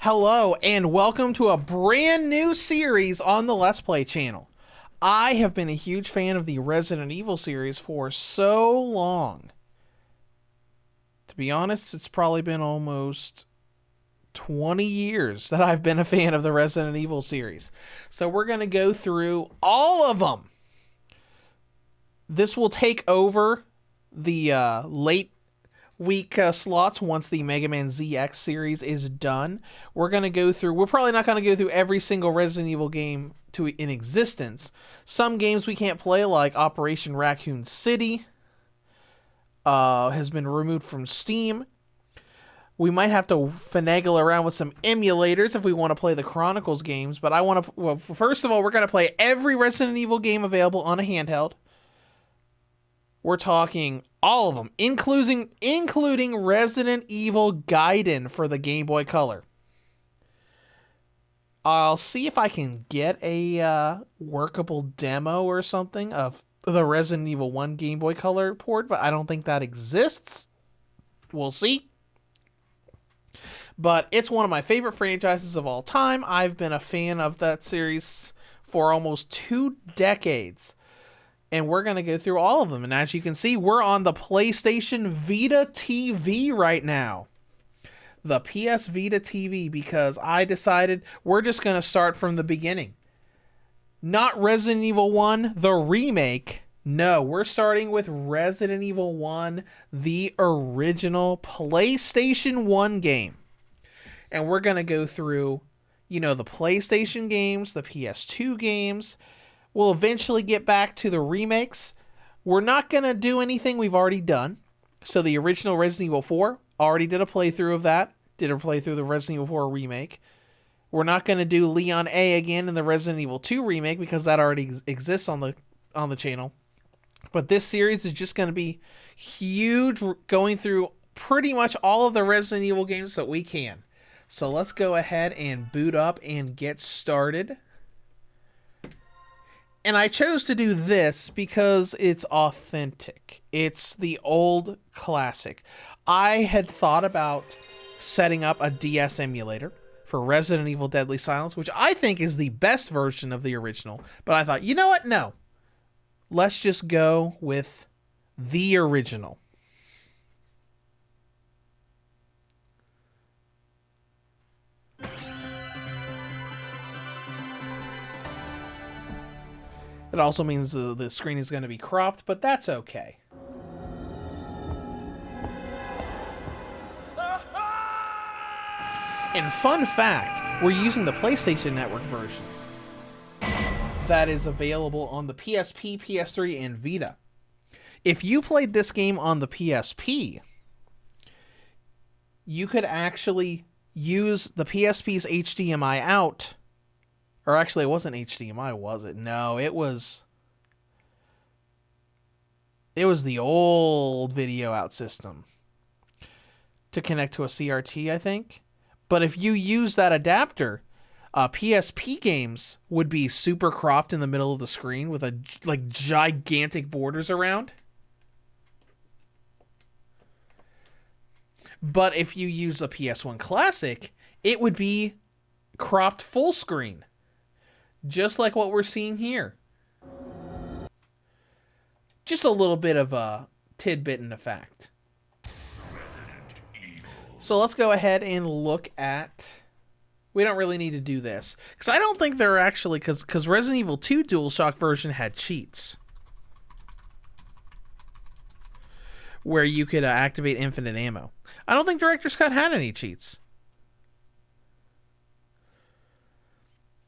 Hello, and welcome to a brand new series on the Let's Play channel. I have been a huge fan of the Resident Evil series for so long. To be honest, it's probably been almost 20 years that I've been a fan of the Resident Evil series. So we're going to go through all of them. This will take over the late week slots once the Mega Man ZX series is done. We're probably not going to go through every single Resident Evil game in existence. Some games we can't play, like Operation Raccoon City, has been removed from Steam. We might have to finagle around with some emulators if we want to play the Chronicles games, but first of all, we're going to play every Resident Evil game available on a handheld. We're talking all of them, including Resident Evil Gaiden for the Game Boy Color. I'll see if I can get a workable demo or something of the Resident Evil 1 Game Boy Color port, but I don't think that exists. We'll see. But it's one of my favorite franchises of all time. I've been a fan of that series for almost 2 decades. And we're going to go through all of them. And as you can see, we're on the PlayStation Vita TV right now. The PS Vita TV, because I decided we're just going to start from the beginning. Not Resident Evil 1, the remake. No, we're starting with Resident Evil 1, the original PlayStation 1 game. And we're going to go through, the PlayStation games, the PS2 games. We'll eventually get back to the remakes. We're not going to do anything we've already done. So the original Resident Evil 4, already did a playthrough of that. Did a playthrough of the Resident Evil 4 remake. We're not going to do Leon A again in the Resident Evil 2 remake because that already exists on the channel. But this series is just going to be huge, going through pretty much all of the Resident Evil games that we can. So let's go ahead and boot up and get started. And I chose to do this because it's authentic. It's the old classic. I had thought about setting up a DS emulator for Resident Evil Deadly Silence, which I think is the best version of the original. But I thought, you know what? No. Let's just go with the original. It also means the screen is going to be cropped, but that's okay. And fun fact, we're using the PlayStation Network version that is available on the PSP, PS3, and Vita. If you played this game on the PSP, you could actually use the PSP's HDMI out. Or actually, it wasn't HDMI, was it? No, it was the old video out system to connect to a CRT, I think. But if you use that adapter, PSP games would be super cropped in the middle of the screen with gigantic borders around. But if you use a PS1 Classic, it would be cropped full screen. Just like what we're seeing here. Just a little bit of a tidbit and a fact. So let's go ahead and look at... We don't really need to do this. Because I don't think there are actually... Because Resident Evil 2 DualShock version had cheats. Where you could activate infinite ammo. I don't think Director's Cut had any cheats.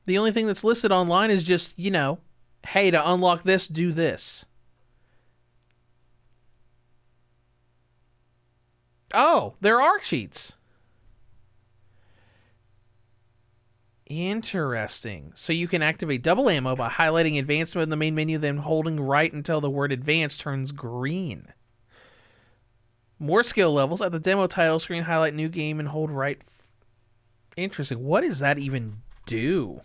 The only thing that's listed online is just, hey, to unlock this, do this. Oh, there are cheats. Interesting. So you can activate double ammo by highlighting advanced mode in the main menu, then holding right until the word advanced turns green. More skill levels at the demo title screen, highlight new game and hold right. Interesting. What does that even do?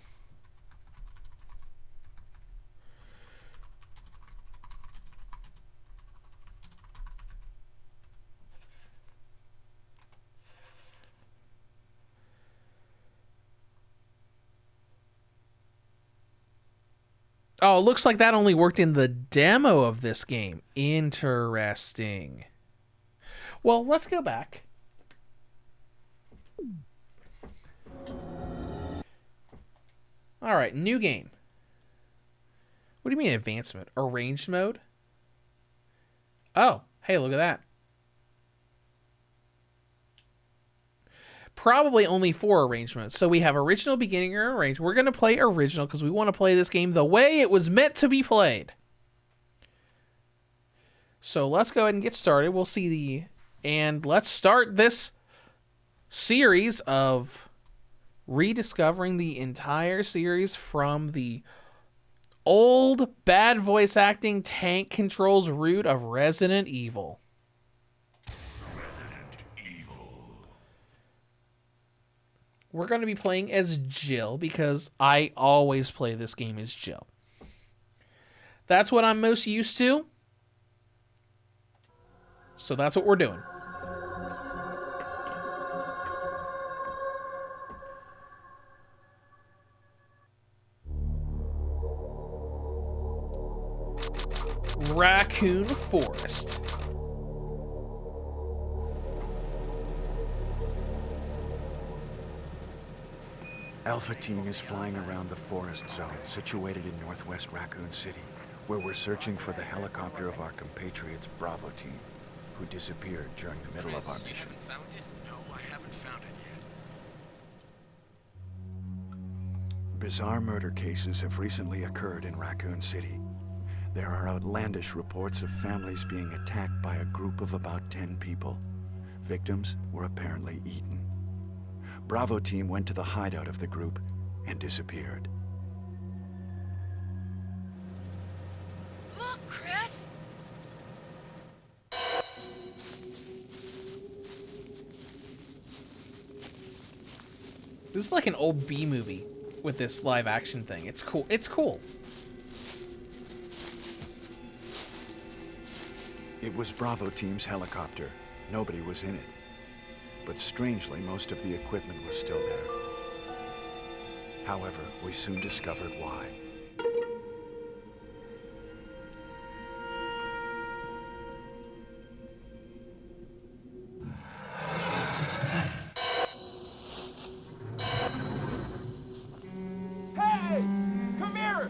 Oh, it looks like that only worked in the demo of this game. Interesting. Well, let's go back. All right, new game. What do you mean advanced mode? Arranged mode? Oh, hey, look at that. Probably only 4 arrangements. So we have original, beginning, or arranged. We're going to play original because we want to play this game the way it was meant to be played. So let's go ahead and get started. We'll see and let's start this series of rediscovering the entire series from the old bad voice acting tank controls route of Resident Evil. We're going to be playing as Jill because I always play this game as Jill. That's what I'm most used to. So that's what we're doing. Raccoon Forest. Alpha Team is flying around the forest zone situated in northwest Raccoon City, where we're searching for the helicopter of our compatriots Bravo Team, who disappeared during the middle of our mission. You haven't found it? No, I haven't found it yet. Bizarre murder cases have recently occurred in Raccoon City. There are outlandish reports of families being attacked by a group of about 10 people. Victims were apparently eaten. Bravo Team went to the hideout of the group and disappeared. Look, Chris! This is like an old B movie with this live action thing. It's cool. It's cool. It was Bravo Team's helicopter. Nobody was in it. But strangely, most of the equipment was still there. However, we soon discovered why. Hey! Come here!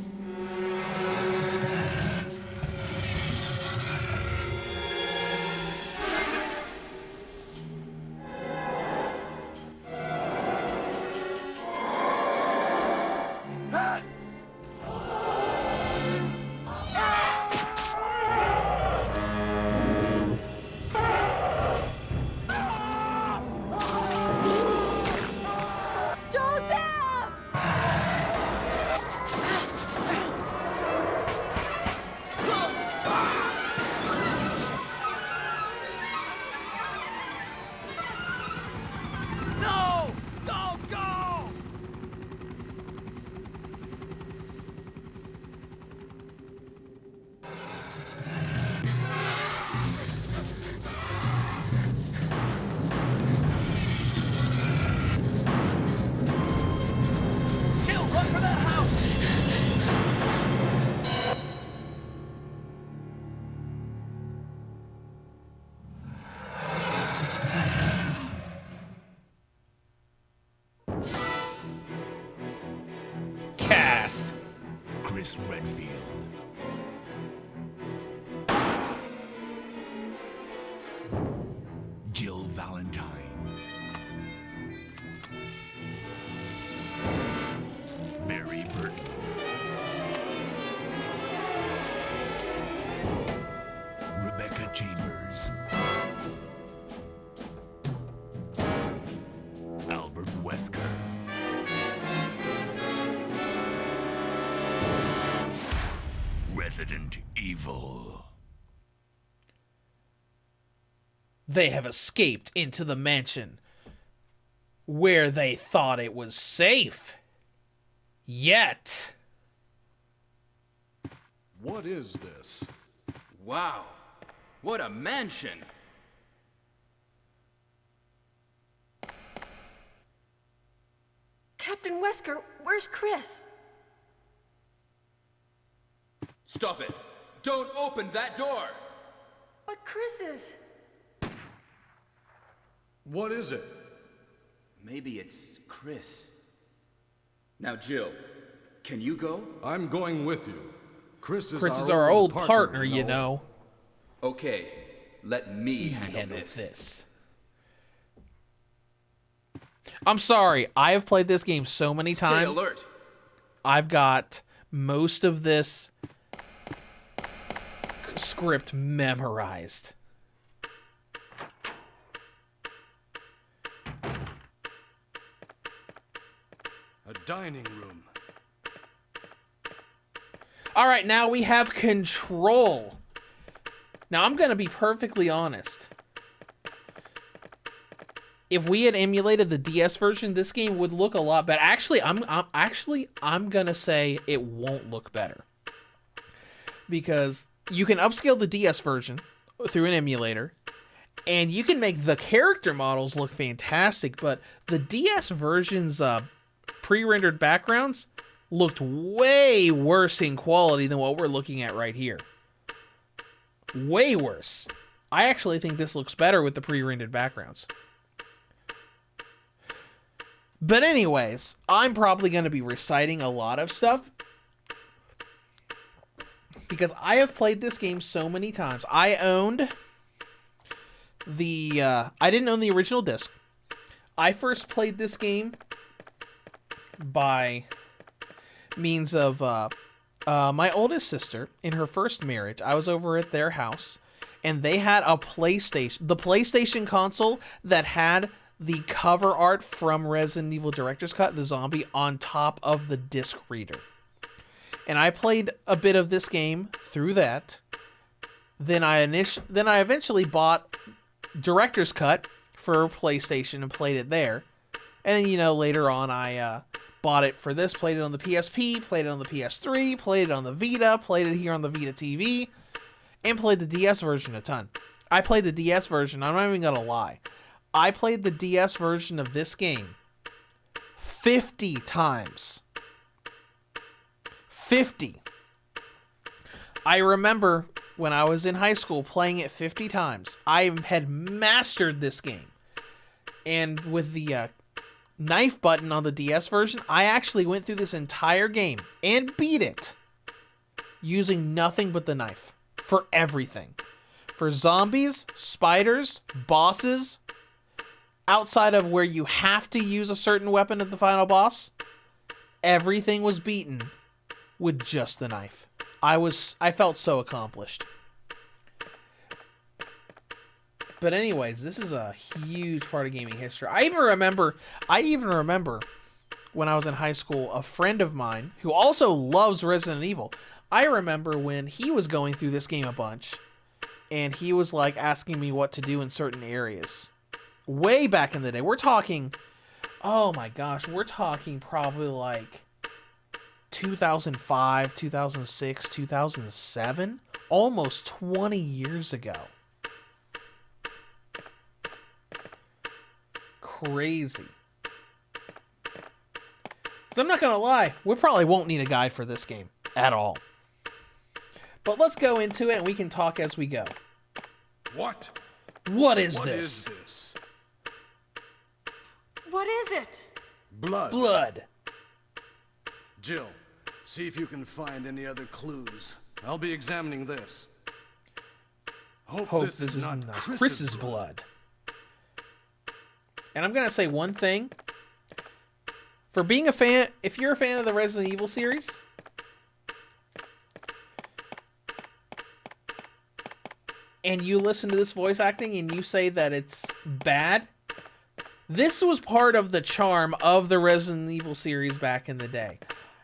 No! Don't go! Jill, run for that house! Cast. Chris Redfield. Jill Valentine. Barry Burton. Rebecca Chambers. Albert Wesker. Resident Evil. They have escaped into the mansion where they thought it was safe. Yet. What is this? Wow, what a mansion! Captain Wesker, where's Chris? Stop it! Don't open that door! But Chris is... What is it? Maybe it's Chris. Now, Jill, can you go? I'm going with you. Chris is our old partner, you know. Okay, let me handle this. I'm sorry. I have played this game so many Stay times. alert. I've got most of this script memorized. A dining room. All right, now we have Control. Now, I'm going to be perfectly honest. If we had emulated the DS version, this game would look a lot better. Actually, I'm going to say it won't look better. Because you can upscale the DS version through an emulator, and you can make the character models look fantastic, but the DS version's pre-rendered backgrounds looked way worse in quality than what we're looking at right here. Way worse. I actually think this looks better with the pre-rendered backgrounds. But anyways, I'm probably going to be reciting a lot of stuff because I have played this game so many times. I owned the... I didn't own the original disc. I first played this game by means of my oldest sister. In her first marriage, I was over at their house, and they had a PlayStation, the PlayStation console that had the cover art from Resident Evil Director's Cut, the zombie, on top of the disc reader. And I played a bit of this game through that. Then I eventually bought Director's Cut for PlayStation and played it there. And then, you know, later on I bought it for this, played it on the PSP, played it on the PS3, played it on the Vita, played it here on the Vita TV, and played the DS version a ton. I played the DS version, I'm not even gonna lie. I played the DS version of this game 50 times. 50. I remember when I was in high school playing it 50 times. I had mastered this game. And with the knife button on the DS version, I actually went through this entire game and beat it using nothing but the knife for everything. For zombies, spiders, bosses, outside of where you have to use a certain weapon at the final boss, everything was beaten with just the knife. I felt so accomplished. But anyways, this is a huge part of gaming history. I even remember when I was in high school, a friend of mine who also loves Resident Evil, I remember when he was going through this game a bunch, and he was like asking me what to do in certain areas. Way back in the day. We're talking, oh my gosh, we're talking probably like 2005, 2006, 2007, almost 20 years ago. Crazy. So I'm not gonna lie, we probably won't need a guide for this game at all. But let's go into it and we can talk as we go. What? What is What this? is this? What is it? Blood. Blood. Jill, see if you can find any other clues. I'll be examining this. Hope this is not Chris's blood. And I'm gonna say one thing. For being a fan, if you're a fan of the Resident Evil series, and you listen to this voice acting and you say that it's bad, this was part of the charm of the Resident Evil series back in the day.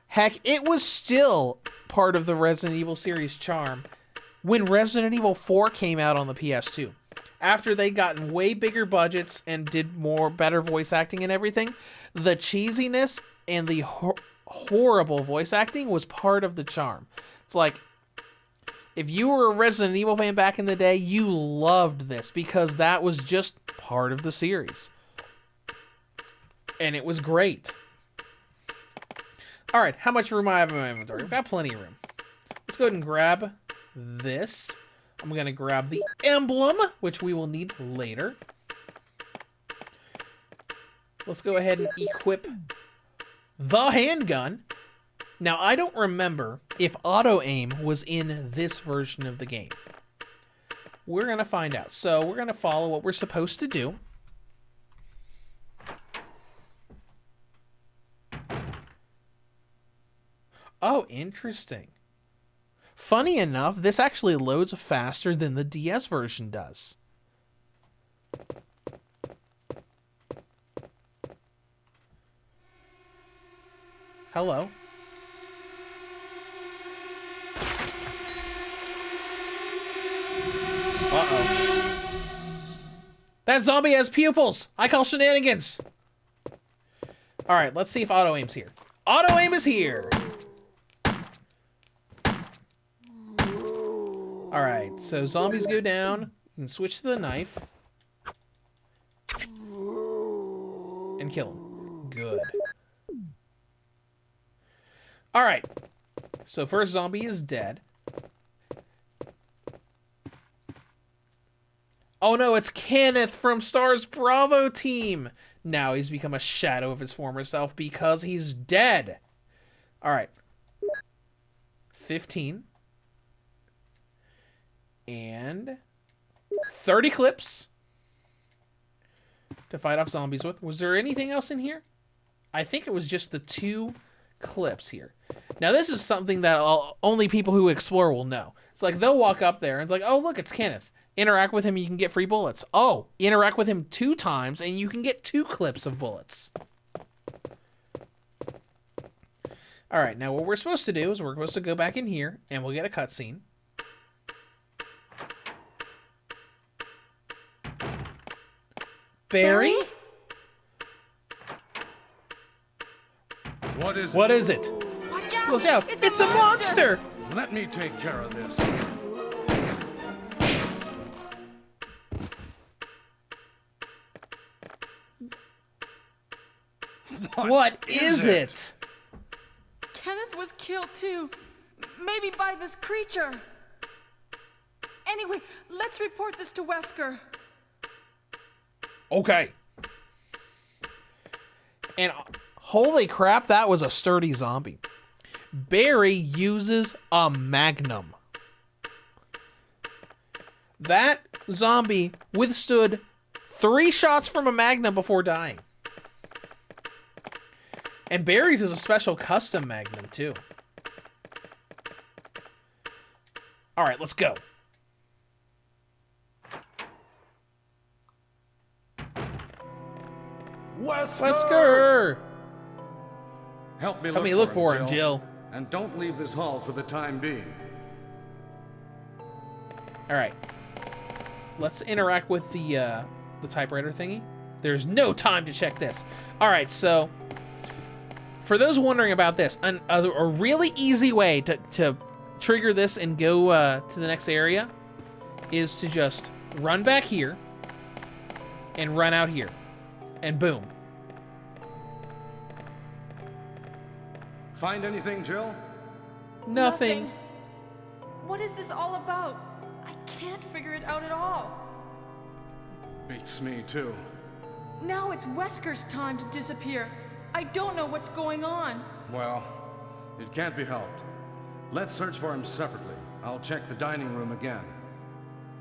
Heck, it was still part of the Resident Evil series charm when Resident Evil 4 came out on the PS2. After they gotten way bigger budgets and did better voice acting and everything, the cheesiness and the horrible voice acting was part of the charm. It's like, if you were a Resident Evil fan back in the day, you loved this because that was just part of the series. And it was great. Alright, how much room I have in my inventory? I've got plenty of room. Let's go ahead and grab this. I'm going to grab the emblem, which we will need later. Let's go ahead and equip the handgun. Now, I don't remember if auto-aim was in this version of the game. We're going to find out. So we're going to follow what we're supposed to do. Oh, interesting. Funny enough, this actually loads faster than the DS version does. Hello. Uh-oh. That zombie has pupils! I call shenanigans! Alright, let's see if auto-aim's here. Auto-aim is here! Alright, so zombies go down. You can switch to the knife. And kill them. Good. Alright. So first zombie is dead. Oh no, it's Kenneth from Stars Bravo team! Now he's become a shadow of his former self because he's dead. Alright. 15. And 30 clips to fight off zombies with. Was there anything else in here? I think it was just the 2 clips here. Now this is something that only people who explore will know. It's like they'll walk up there and it's like, oh look, it's Kenneth. Interact with him, you can get free bullets. Oh, interact with him 2 times and you can get 2 clips of bullets. Alright, now what we're supposed to do is we're supposed to go back in here and we'll get a cutscene. Barry? What is it? What is it? Watch out! Watch out! It's a monster! Let me take care of this. What is it? Kenneth was killed too. Maybe by this creature. Anyway, let's report this to Wesker. Okay. And holy crap, that was a sturdy zombie. Barry uses a magnum. That zombie withstood 3 shots from a magnum before dying. And Barry's is a special custom magnum, too. Alright, let's go. Wesker! Help me look for him, Jill. And don't leave this hall for the time being. Alright. Let's interact with the typewriter thingy. There's no time to check this. Alright, so for those wondering about this, a really easy way to trigger this and go to the next area is to just run back here and run out here. And boom. Find anything, Jill? Nothing. What is this all about? I can't figure it out at all. Beats me, too. Now it's Wesker's time to disappear. I don't know what's going on. Well, it can't be helped. Let's search for him separately. I'll check the dining room again.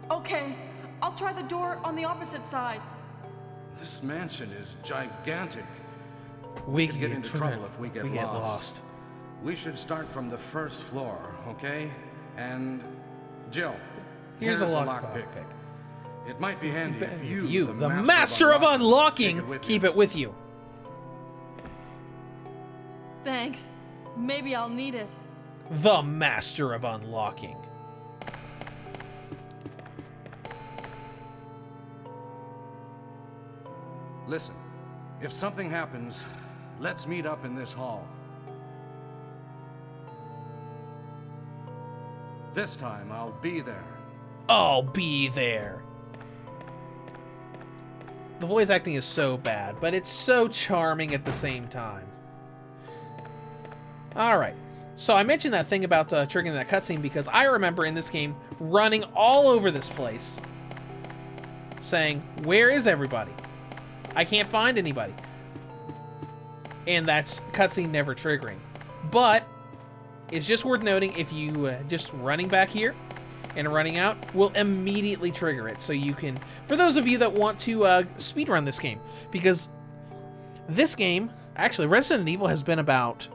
Okay, I'll try the door on the opposite side. This mansion is gigantic. We Could can get into trouble if we get lost. lost. We should start from the first floor, okay? And Jill, Here's a lockpick. lockpick. It might be handy if You, the master of unlocking, keep it with you. Thanks. Maybe I'll need it. The master of unlocking. Listen, if something happens, let's meet up in this hall. This time, I'll be there. I'll be there. The voice acting is so bad, but it's so charming at the same time. Alright, So I mentioned that thing about triggering that cutscene because I remember in this game running all over this place saying, where is everybody? I can't find anybody. And that's cutscene never triggering. But it's just worth noting, if you just running back here and running out will immediately trigger it. So you can, for those of you that want to speedrun this game, because this game, actually Resident Evil has been about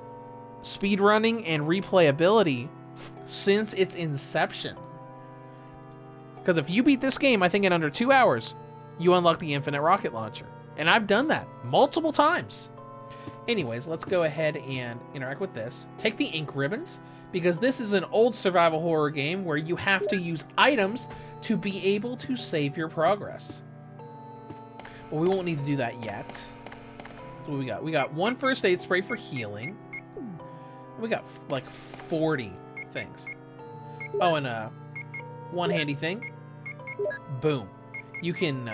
speedrunning and replayability since its inception. Because if you beat this game, I think in under 2 hours, you unlock the infinite rocket launcher. And I've done that multiple times. Anyways, let's go ahead and interact with this. Take the ink ribbons, because this is an old survival horror game where you have to use items to be able to save your progress. But we won't need to do that yet. So what we got? We got 1 first aid spray for healing. We got like 40 things. Oh, and 1 handy thing. Boom. You can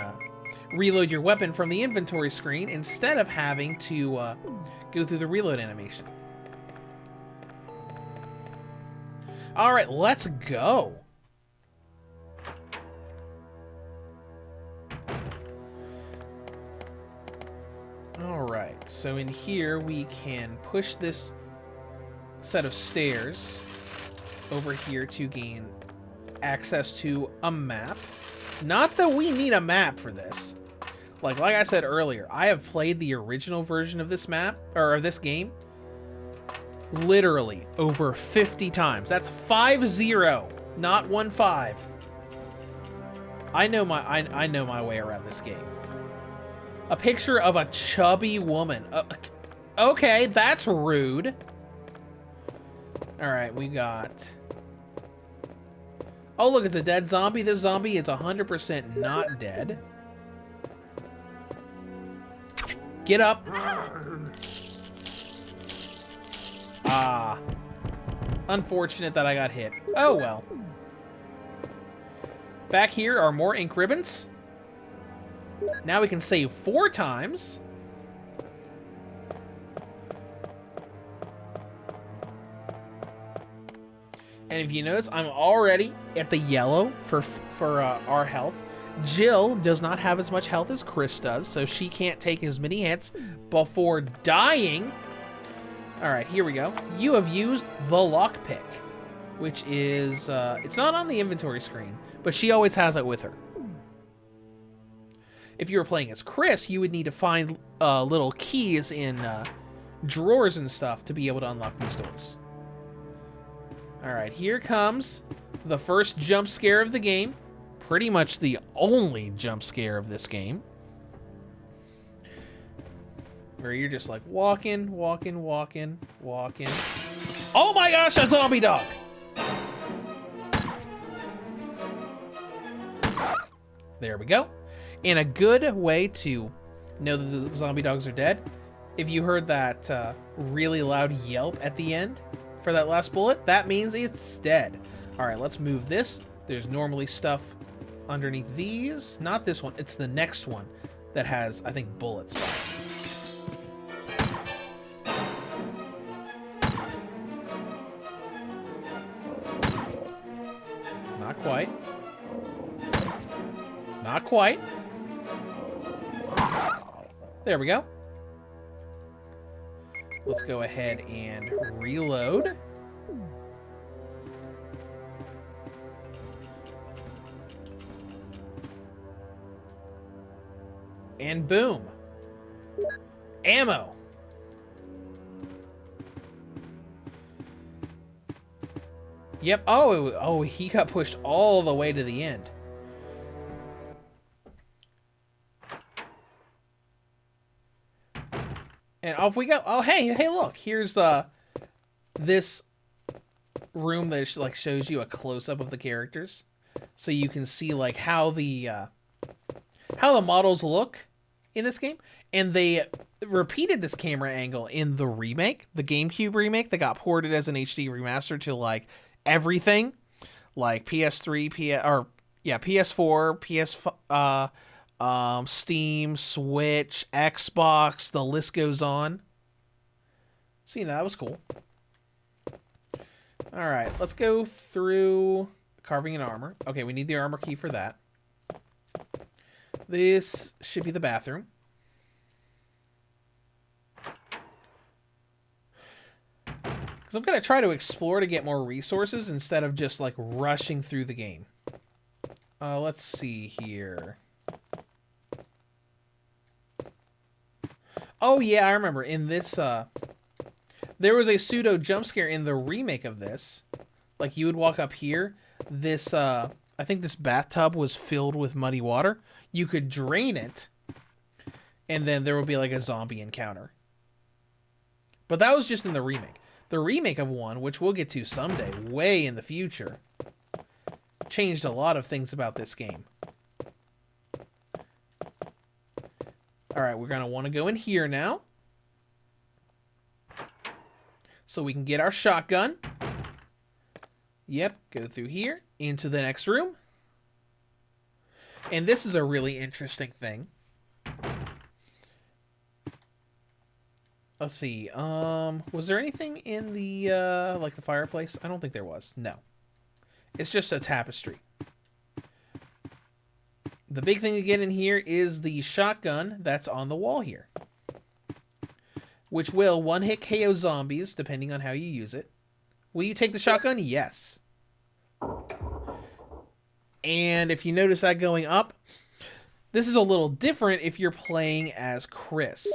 reload your weapon from the inventory screen instead of having to go through the reload animation. All right, let's go. All right, so in here we can push this set of stairs over here to gain access to a map. Not that we need a map for this. Like I said earlier, I have played the original version of this map, or of this game, literally over 50 times. That's 50, not 15. I know my way around this game. A picture of a chubby woman. Okay, that's rude. All right, we got... Oh, look, it's a dead zombie. This zombie is 100% not dead. Get up. Ah. Unfortunate that I got hit. Oh, well. Back here are more ink ribbons. Now we can save 4 times. And if you notice, I'm already at the yellow for our health. Jill does not have as much health as Chris does, so she can't take as many hits before dying. All right, here we go. You have used the lockpick, which is, it's not on the inventory screen, but she always has it with her. If you were playing as Chris, you would need to find little keys in drawers and stuff to be able to unlock these doors. All right, here comes the first jump scare of the game. Pretty much the only jump scare of this game. Where you're just like walking. Oh my gosh, a zombie dog! There we go. And a good way to know that the zombie dogs are dead, if you heard that really loud yelp at the end for that last bullet, that means it's dead. All right, let's move this. There's normally stuff underneath these. Not this one. It's the next one that has, I think, bullets by it. Not quite. Not quite. There we go. Let's go ahead and reload. And boom. Ammo. Yep. Oh, he got pushed all the way to the end. And off we go. Oh, hey, look. Here's this room that like shows you a close-up of the characters. So you can see like how the models look in this game. And they repeated this camera angle in the remake, the GameCube remake that got ported as an HD remaster to like everything, like PS3, PS4, Steam, Switch, Xbox, the list goes on. So, you know, that was cool. All right, let's go through carving and armor. Okay, we need the armor key for that. This should be the bathroom. Because I'm going to try to explore to get more resources instead of just, like, rushing through the game. Let's see here. Oh, yeah, I remember. In this, there was a pseudo jump scare in the remake of this. Like, you would walk up here. This, I think this bathtub was filled with muddy water. You could drain it, and then there would be, like, a zombie encounter. But that was just in the remake. The remake of 1, which we'll get to someday, way in the future, changed a lot of things about this game. Alright, we're going to want to go in here now. So we can get our shotgun. Yep, go through here, into the next room. And this is a really interesting thing. Let's see. Was there anything in the, like the fireplace? I don't think there was. No. It's just a tapestry. The big thing to get in here is the shotgun that's on the wall here. Which will one-hit KO zombies, depending on how you use it. Will you take the shotgun? Yes. And if you notice that going up, this is a little different if you're playing as Chris.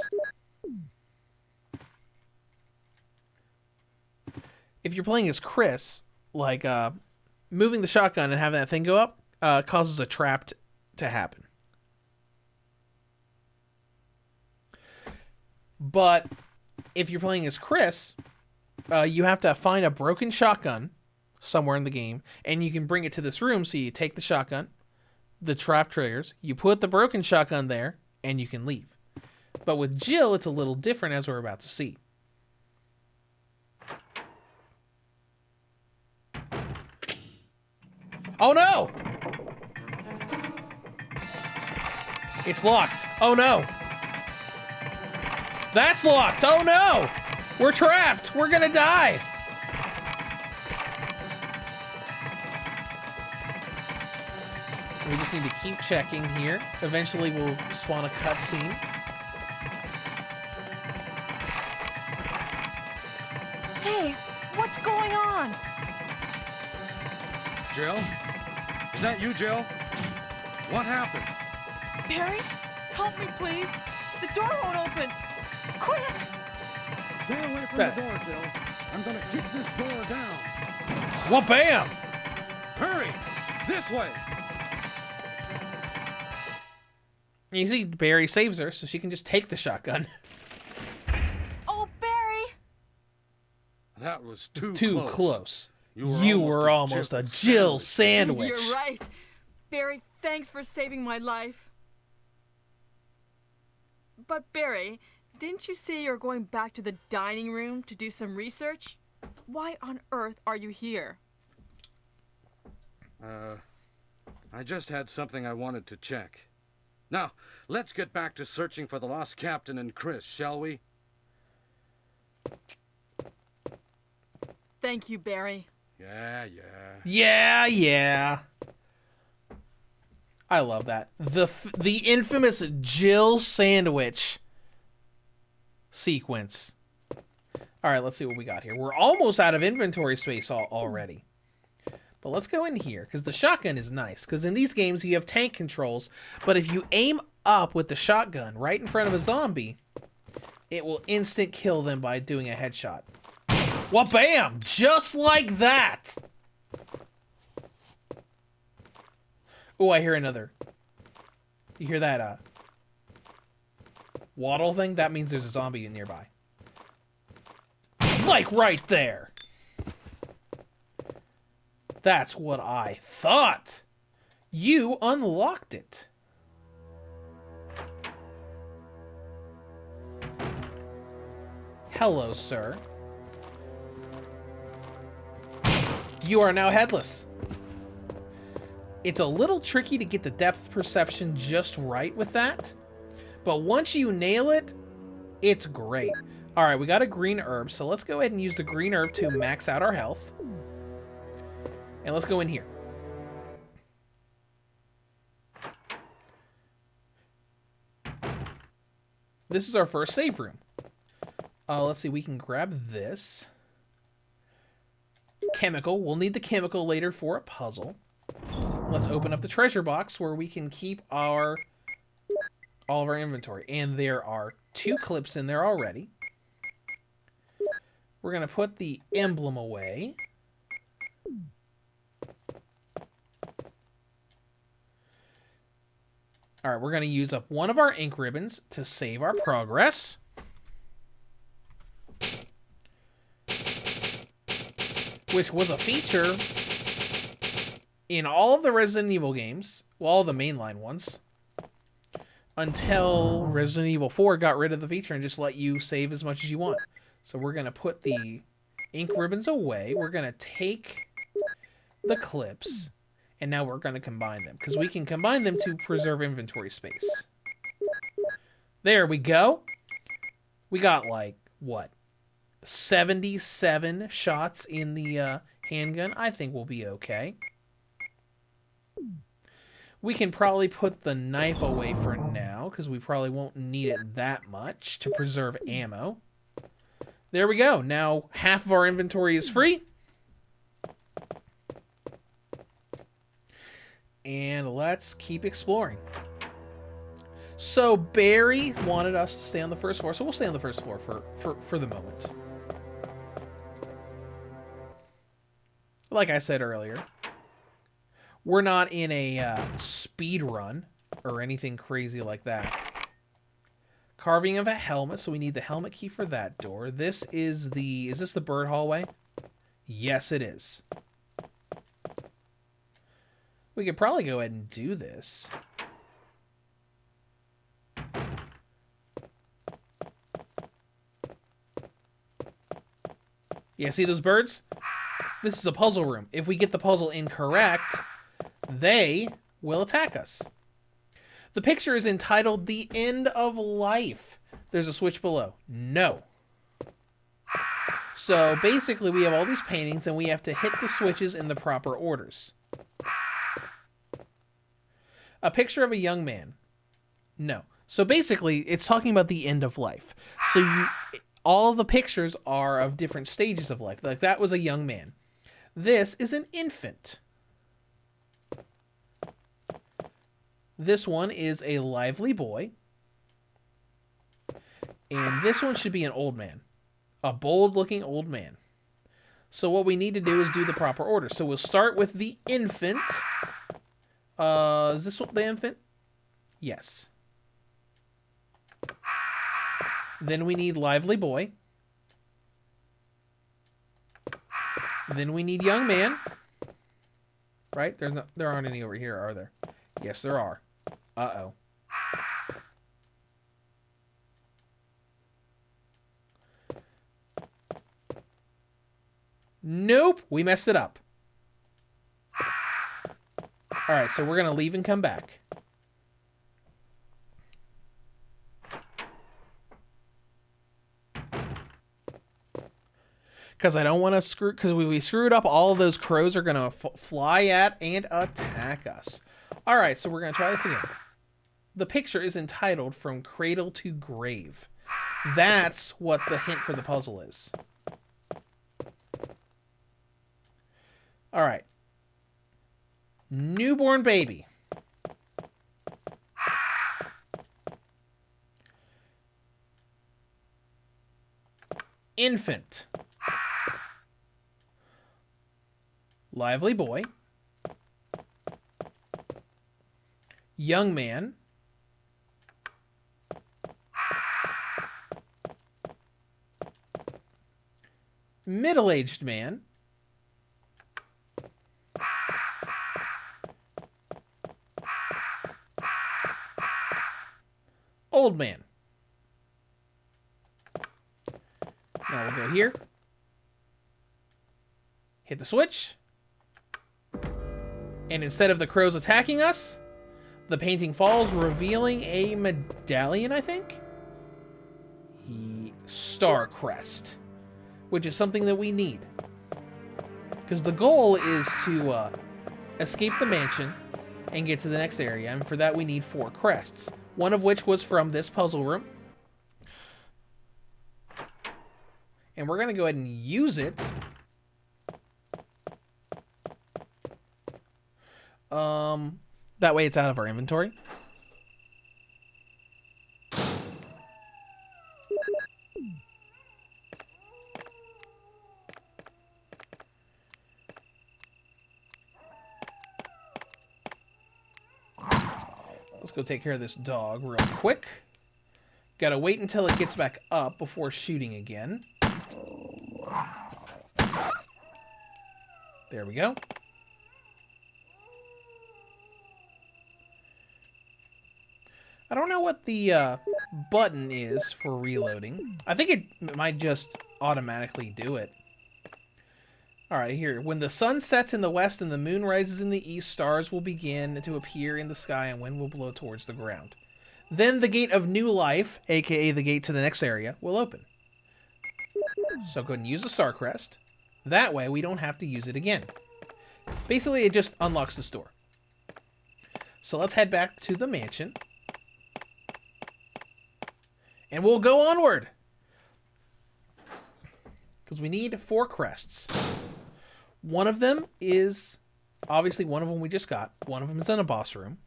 If you're playing as Chris, like, moving the shotgun and having that thing go up, causes a trap to happen. But if you're playing as Chris, you have to find a broken shotgun somewhere in the game, and you can bring it to this room, so you take the shotgun, the trap triggers, you put the broken shotgun there, and you can leave. But with Jill, it's a little different, as we're about to see. Oh no! It's locked. Oh no! That's locked! Oh no! We're trapped! We're gonna die! We just need to keep checking here. Eventually we'll spawn a cutscene. Hey, what's going on? Jill? Is that you, Jill? What happened? Barry, help me, please. The door won't open. Quick! Stay away from the door, Jill. I'm gonna kick this door down. Well, bam! Hurry! This way! You see, Barry saves her, so she can just take the shotgun. Oh, Barry! That was It's too close. You You were almost a Jill sandwich. You're right. Barry, thanks for saving my life. But Barry, didn't you say you're going back to the dining room to do some research? Why on earth are you here? I just had something I wanted to check. Now, let's get back to searching for the lost captain and Chris, shall we? Thank you, Barry. Yeah. I love that. The infamous Jill sandwich sequence. All right, let's see what we got here. We're almost out of inventory space already. But let's go in here, because the shotgun is nice. Because in these games, you have tank controls. But if you aim up with the shotgun right in front of a zombie, it will instant kill them by doing a headshot. Well, bam! Just like that! Oh, I hear another. You hear that, waddle thing? That means there's a zombie nearby. Like right there! That's what I thought! You unlocked it! Hello, sir. You are now headless. It's a little tricky to get the depth perception just right with that, but once you nail it, it's great. All right, we got a green herb, so let's go ahead and use the green herb to max out our health. And let's go in here. This is our first save room. Let's see, we can grab this. Chemical. We'll need the chemical later for a puzzle. Let's open up the treasure box where we can keep all of our inventory. And there are 2 clips in there already. We're going to put the emblem away. All right, we're going to use up one of our ink ribbons to save our progress. Which was a feature in all of the Resident Evil games, well, all the mainline ones, until Resident Evil 4 got rid of the feature and just let you save as much as you want. So we're going to put the ink ribbons away. We're going to take the clips, and now we're going to combine them, because we can combine them to preserve inventory space. There we go. We got, like, what? 77 shots in the handgun. I think we'll be okay. We can probably put the knife away for now, because we probably won't need it that much to preserve ammo. There we go. Now half of our inventory is free. And let's keep exploring. So Barry wanted us to stay on the first floor, so we'll stay on the first floor for the moment. Like I said earlier, we're not in a speed run or anything crazy like that. Carving of a helmet, so we need the helmet key for that door. This is this the bird hallway? Yes, it is. We could probably go ahead and do this. Yeah, see those birds? This is a puzzle room. If we get the puzzle incorrect, they will attack us. The picture is entitled The End of Life. There's a switch below. No. So basically we have all these paintings and we have to hit the switches in the proper orders. A picture of a young man. No. So basically it's talking about the end of life. So all of the pictures are of different stages of life. Like that was a young man. This is an infant. This one is a lively boy. And this one should be an old man. A bold-looking old man. So what we need to do is do the proper order. So we'll start with the infant. Is this the infant? Yes. Then we need lively boy. Then we need young man. Right? There aren't any over here, are there? Yes, there are. Uh-oh. Nope, we messed it up. All right, so we're going to leave and come back. Because I don't want to screw... Because we screwed up, all of those crows are going to fly at and attack us. All right, so we're going to try this again. The picture is entitled From Cradle to Grave. That's what the hint for the puzzle is. All right. Newborn baby. Infant. Lively boy. Young man. Middle-aged man. Old man. Now we'll go here. Hit the switch. And instead of the crows attacking us, the painting falls, revealing a medallion, I think? Star crest. Which is something that we need. Because the goal is to escape the mansion and get to the next area. And for that, we need 4 crests. One of which was from this puzzle room. And we're going to go ahead and use it. That way it's out of our inventory. Let's go take care of this dog real quick. Gotta wait until it gets back up before shooting again. There we go. I don't know what the button is for reloading. I think it might just automatically do it. Alright, here. When the sun sets in the west and the moon rises in the east, stars will begin to appear in the sky and wind will blow towards the ground. Then the gate of new life, aka the gate to the next area, will open. So go ahead and use the star crest. That way we don't have to use it again. Basically, it just unlocks the store. So let's head back to the mansion. And we'll go onward. Because we need 4 crests. One of them is, obviously one of them we just got. One of them is in a boss room.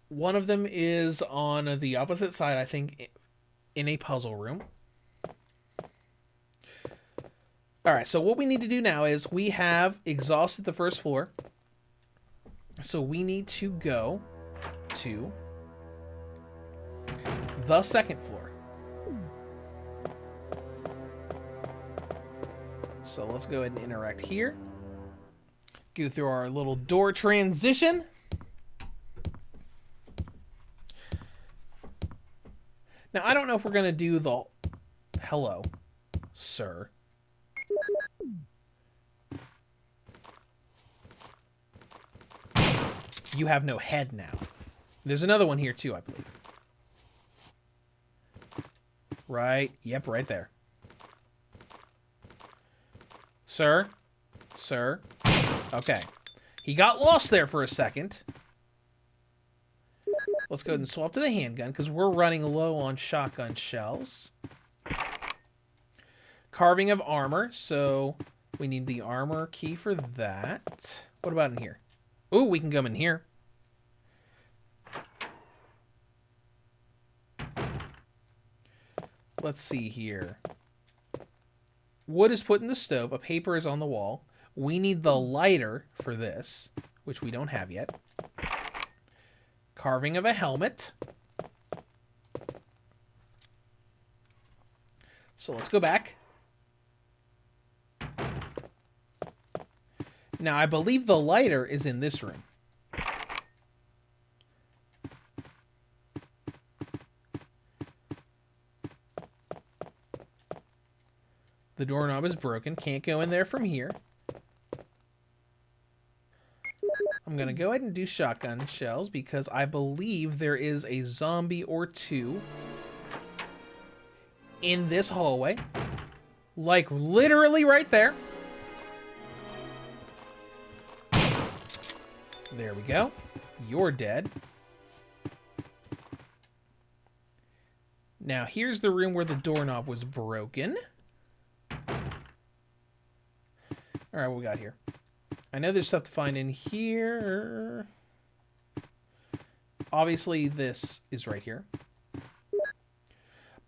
One of them is on the opposite side, I think, in a puzzle room. Alright, so what we need to do now is we have exhausted the first floor. So we need to go to the second floor. So let's go ahead and interact here. Go through our little door transition. Now, I don't know if we're going to do the... Hello, sir. You have no head now. There's another one here too, I believe. Right. Yep, right there. Sir? Sir? Okay. He got lost there for a second. Let's go ahead and swap to the handgun because we're running low on shotgun shells. Carving of armor. So we need the armor key for that. What about in here? Ooh, we can come in here. Let's see here. Wood is put in the stove. A paper is on the wall. We need the lighter for this, which we don't have yet. Carving of a helmet. So let's go back. Now, I believe the lighter is in this room. The doorknob is broken. Can't go in there from here. I'm going to go ahead and do shotgun shells because I believe there is a zombie or two in this hallway. Like literally right there. There we go. You're dead. Now here's the room where the doorknob was broken. Alright, what we got here? I know there's stuff to find in here. Obviously, this is right here.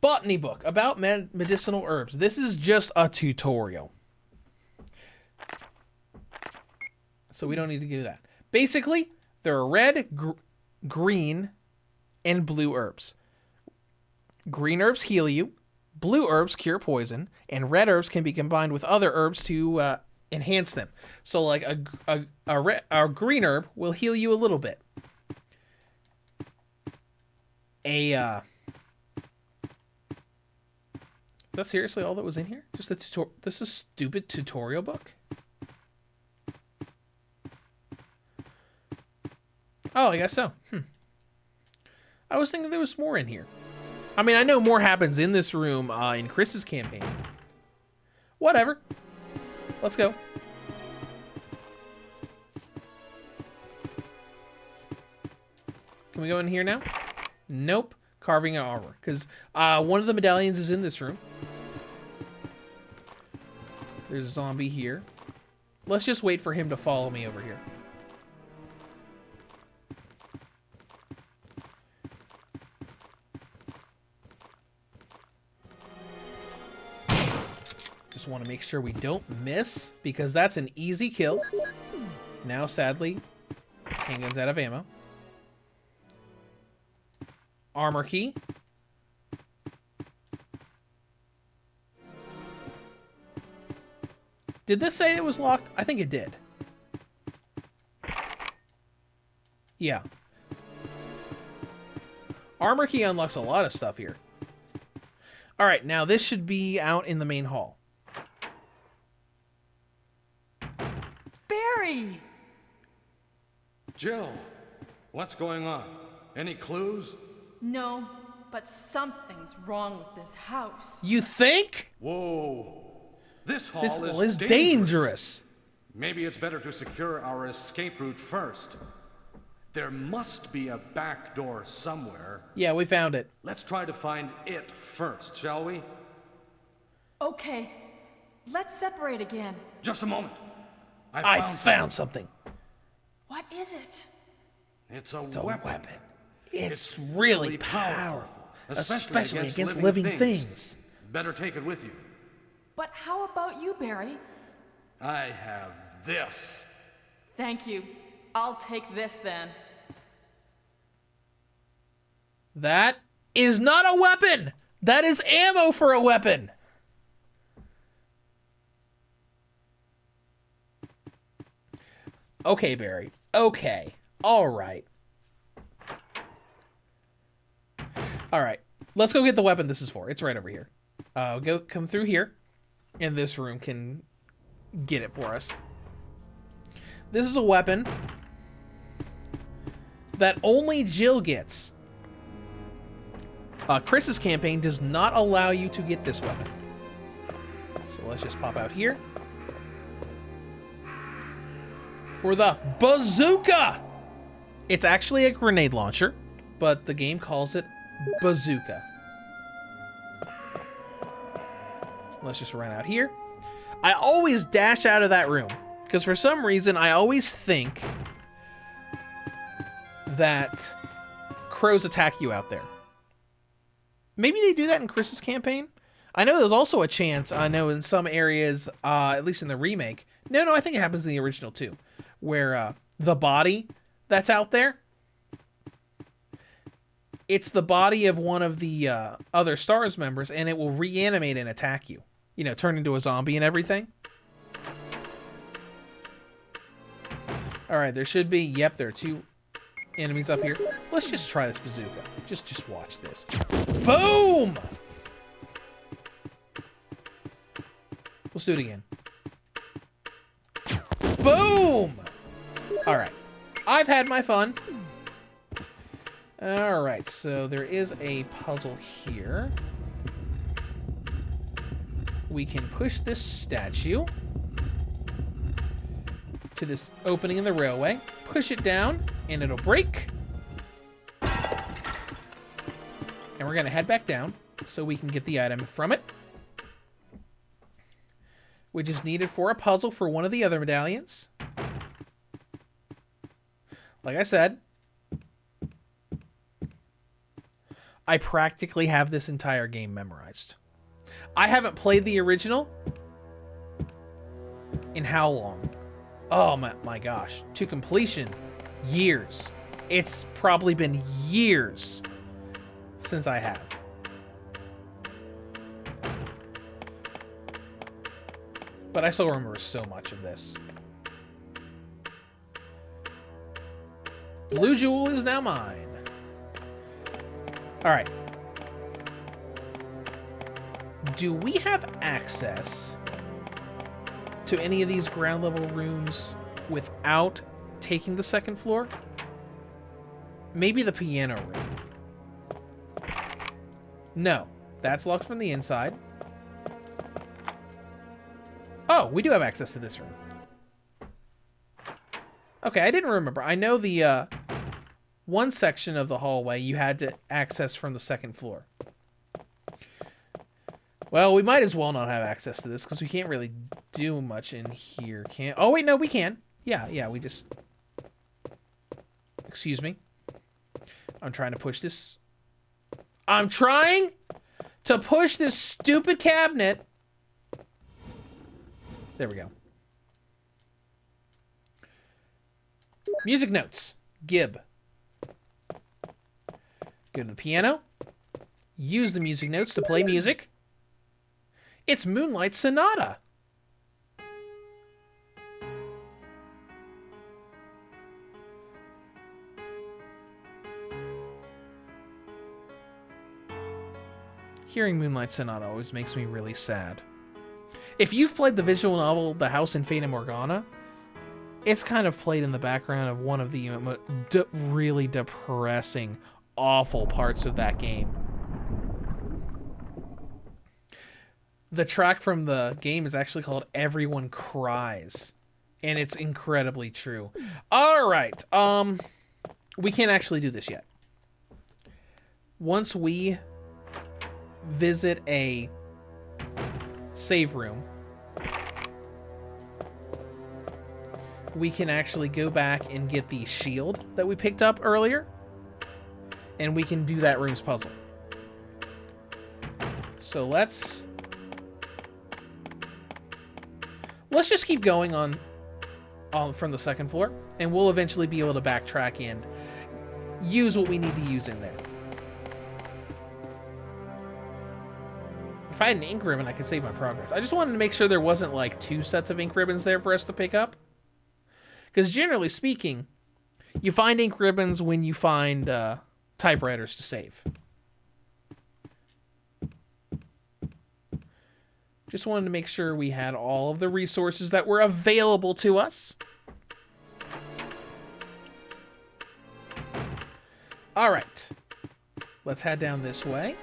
Botany book about medicinal herbs. This is just a tutorial. So we don't need to do that. Basically, there are red, green, and blue herbs. Green herbs heal you. Blue herbs cure poison. And red herbs can be combined with other herbs to enhance them. So like a green herb will heal you a little bit. Is that seriously all that was in here? Just a tutorial? This is a stupid tutorial book? Oh, I guess so. I was thinking there was more in here. I mean, I know more happens in this room in Chris's campaign. Whatever. Let's go. Can we go in here now? Nope. Carving and armor. Because one of the medallions is in this room. There's a zombie here. Let's just wait for him to follow me over here. Just want to make sure we don't miss, because that's an easy kill. Now, sadly, handgun's out of ammo. Armor key. Did this say it was locked? I think it did. Yeah. Armor key unlocks a lot of stuff here. Alright, now this should be out in the main hall. Barry! Jill, what's going on? Any clues? No, but something's wrong with this house. You think? Whoa. This hall This is hall is dangerous. Maybe it's better to secure our escape route first. There must be a back door somewhere. Yeah, we found it. Let's try to find it first, shall we? Okay, let's separate again. Just a moment. I found something. What is it? It's a It's a weapon. weapon. It's really powerful. Especially against living things. Better take it with you. But how about you, Barry? I have this. Thank you. I'll take this then. That is not a weapon! That is ammo for a weapon! Okay, Barry. Okay. Alright. Alright. Let's go get the weapon this is for. It's right over here. Come through here. And this room can get it for us. This is a weapon that only Jill gets. Chris's campaign does not allow you to get this weapon. So let's just pop out here. For the bazooka! It's actually a grenade launcher, but the game calls it bazooka. Let's just run out here. I always dash out of that room, because for some reason I always think that crows attack you out there. Maybe they do that in Chris's campaign? I know there's also a chance, I know in some areas, at least in the remake. No, I think it happens in the original too. Where the body that's out there, it's the body of one of the other STARS members, and it will reanimate and attack you. You know, turn into a zombie and everything. Alright, there should be, yep, there are two enemies up here. Let's just try this bazooka. Just watch this. Boom! Let's do it again. Boom! Alright. I've had my fun. Alright, so there is a puzzle here. We can push this statue to this opening in the railway. Push it down, and it'll break. And we're going to head back down so we can get the item from it, which is needed for a puzzle for one of the other medallions. Like I said, I practically have this entire game memorized. I haven't played the original in how long? Oh my gosh. To completion, years. It's probably been years since I have. But I still remember so much of this. Blue Jewel is now mine. Alright. Do we have access to any of these ground level rooms without taking the second floor? Maybe the piano room. No, that's locked from the inside. Oh, Oh, we do have access to this room. Okay, I didn't remember. I know the one section of the hallway you had to access from the second floor. Well, we might as well not have access to this because we can't really do much in here. Can't? Oh, wait, no, we can. Yeah, we just... Excuse me. I'm trying to push this. I'm trying to push this stupid cabinet. There we go. Music notes. Gib. Go to the piano. Use the music notes to play music. It's Moonlight Sonata. Hearing Moonlight Sonata always makes me really sad. If you've played the visual novel The House in Fata Morgana, it's kind of played in the background of one of the really depressing, awful parts of that game. The track from the game is actually called Everyone Cries, and it's incredibly true. All right, we can't actually do this yet. Once we visit a save room, we can actually go back and get the shield that we picked up earlier, and we can do that room's puzzle. So let's just keep going on from the second floor, and we'll eventually be able to backtrack and use what we need to use in there. If I had an ink ribbon, I could save my progress. I just wanted to make sure there wasn't like 2 sets of ink ribbons there for us to pick up. Because generally speaking, you find ink ribbons when you find typewriters to save. Just wanted to make sure we had all of the resources that were available to us. All right. Let's head down this way.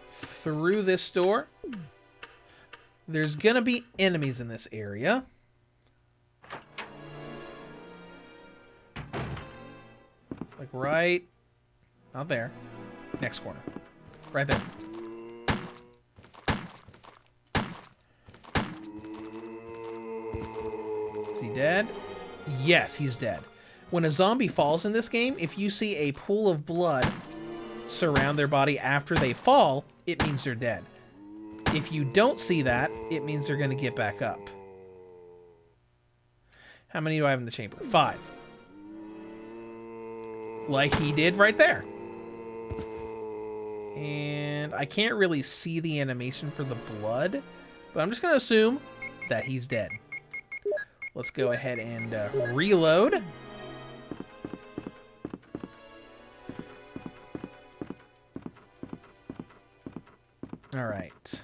Through this door. There's gonna be enemies in this area. Like right... Not there. Next corner. Right there. Is he dead? Yes, he's dead. When a zombie falls in this game, if you see a pool of blood surround their body after they fall, it means they're dead. If you don't see that, it means they're going to get back up. How many do I have in the chamber? 5. Like he did right there. And I can't really see the animation for the blood, but I'm just going to assume that he's dead. Let's go ahead and reload. All right.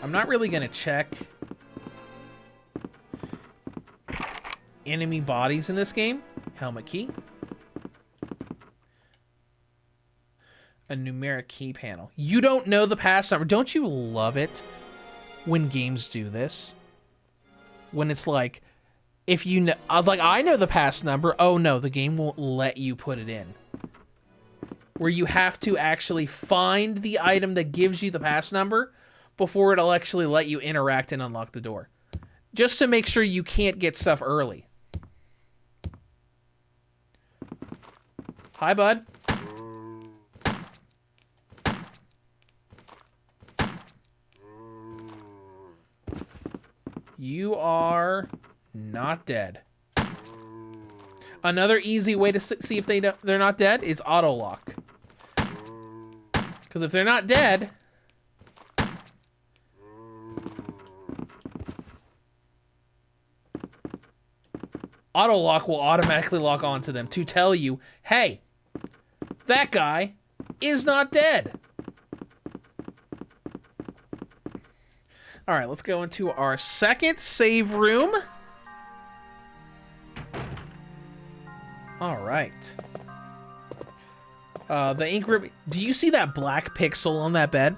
I'm not really going to check enemy bodies in this game. Helmet key. A numeric key panel. You don't know the pass number. Don't you love it when games do this? When it's like, if you know, like I know the pass number. Oh no, the game won't let you put it in. Where you have to actually find the item that gives you the pass number before it'll actually let you interact and unlock the door. Just to make sure you can't get stuff early. Hi, bud. You are not dead. Another easy way to see if they're not dead is auto lock. Because if they're not dead, auto lock will automatically lock onto them to tell you, hey, that guy is not dead. All right, let's go into our second save room. All right. The ink ribbon. Do you see that black pixel on that bed?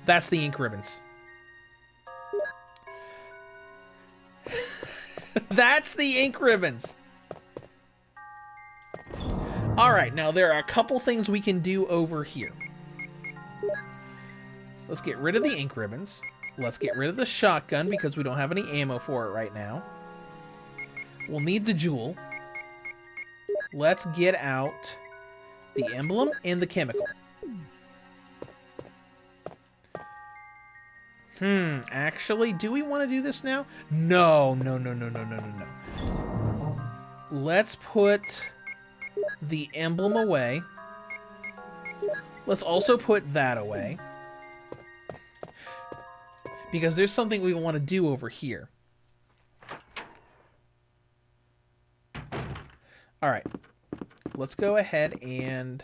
That's the ink ribbons. That's the ink ribbons. All right, now there are a couple things we can do over here. Let's get rid of the ink ribbons. Let's get rid of the shotgun because we don't have any ammo for it right now. We'll need the jewel. Let's get out the emblem and the chemical. Actually, do we want to do this now? No. Let's put the emblem away. Let's also put that away. Because there's something we want to do over here. Alright. Let's go ahead and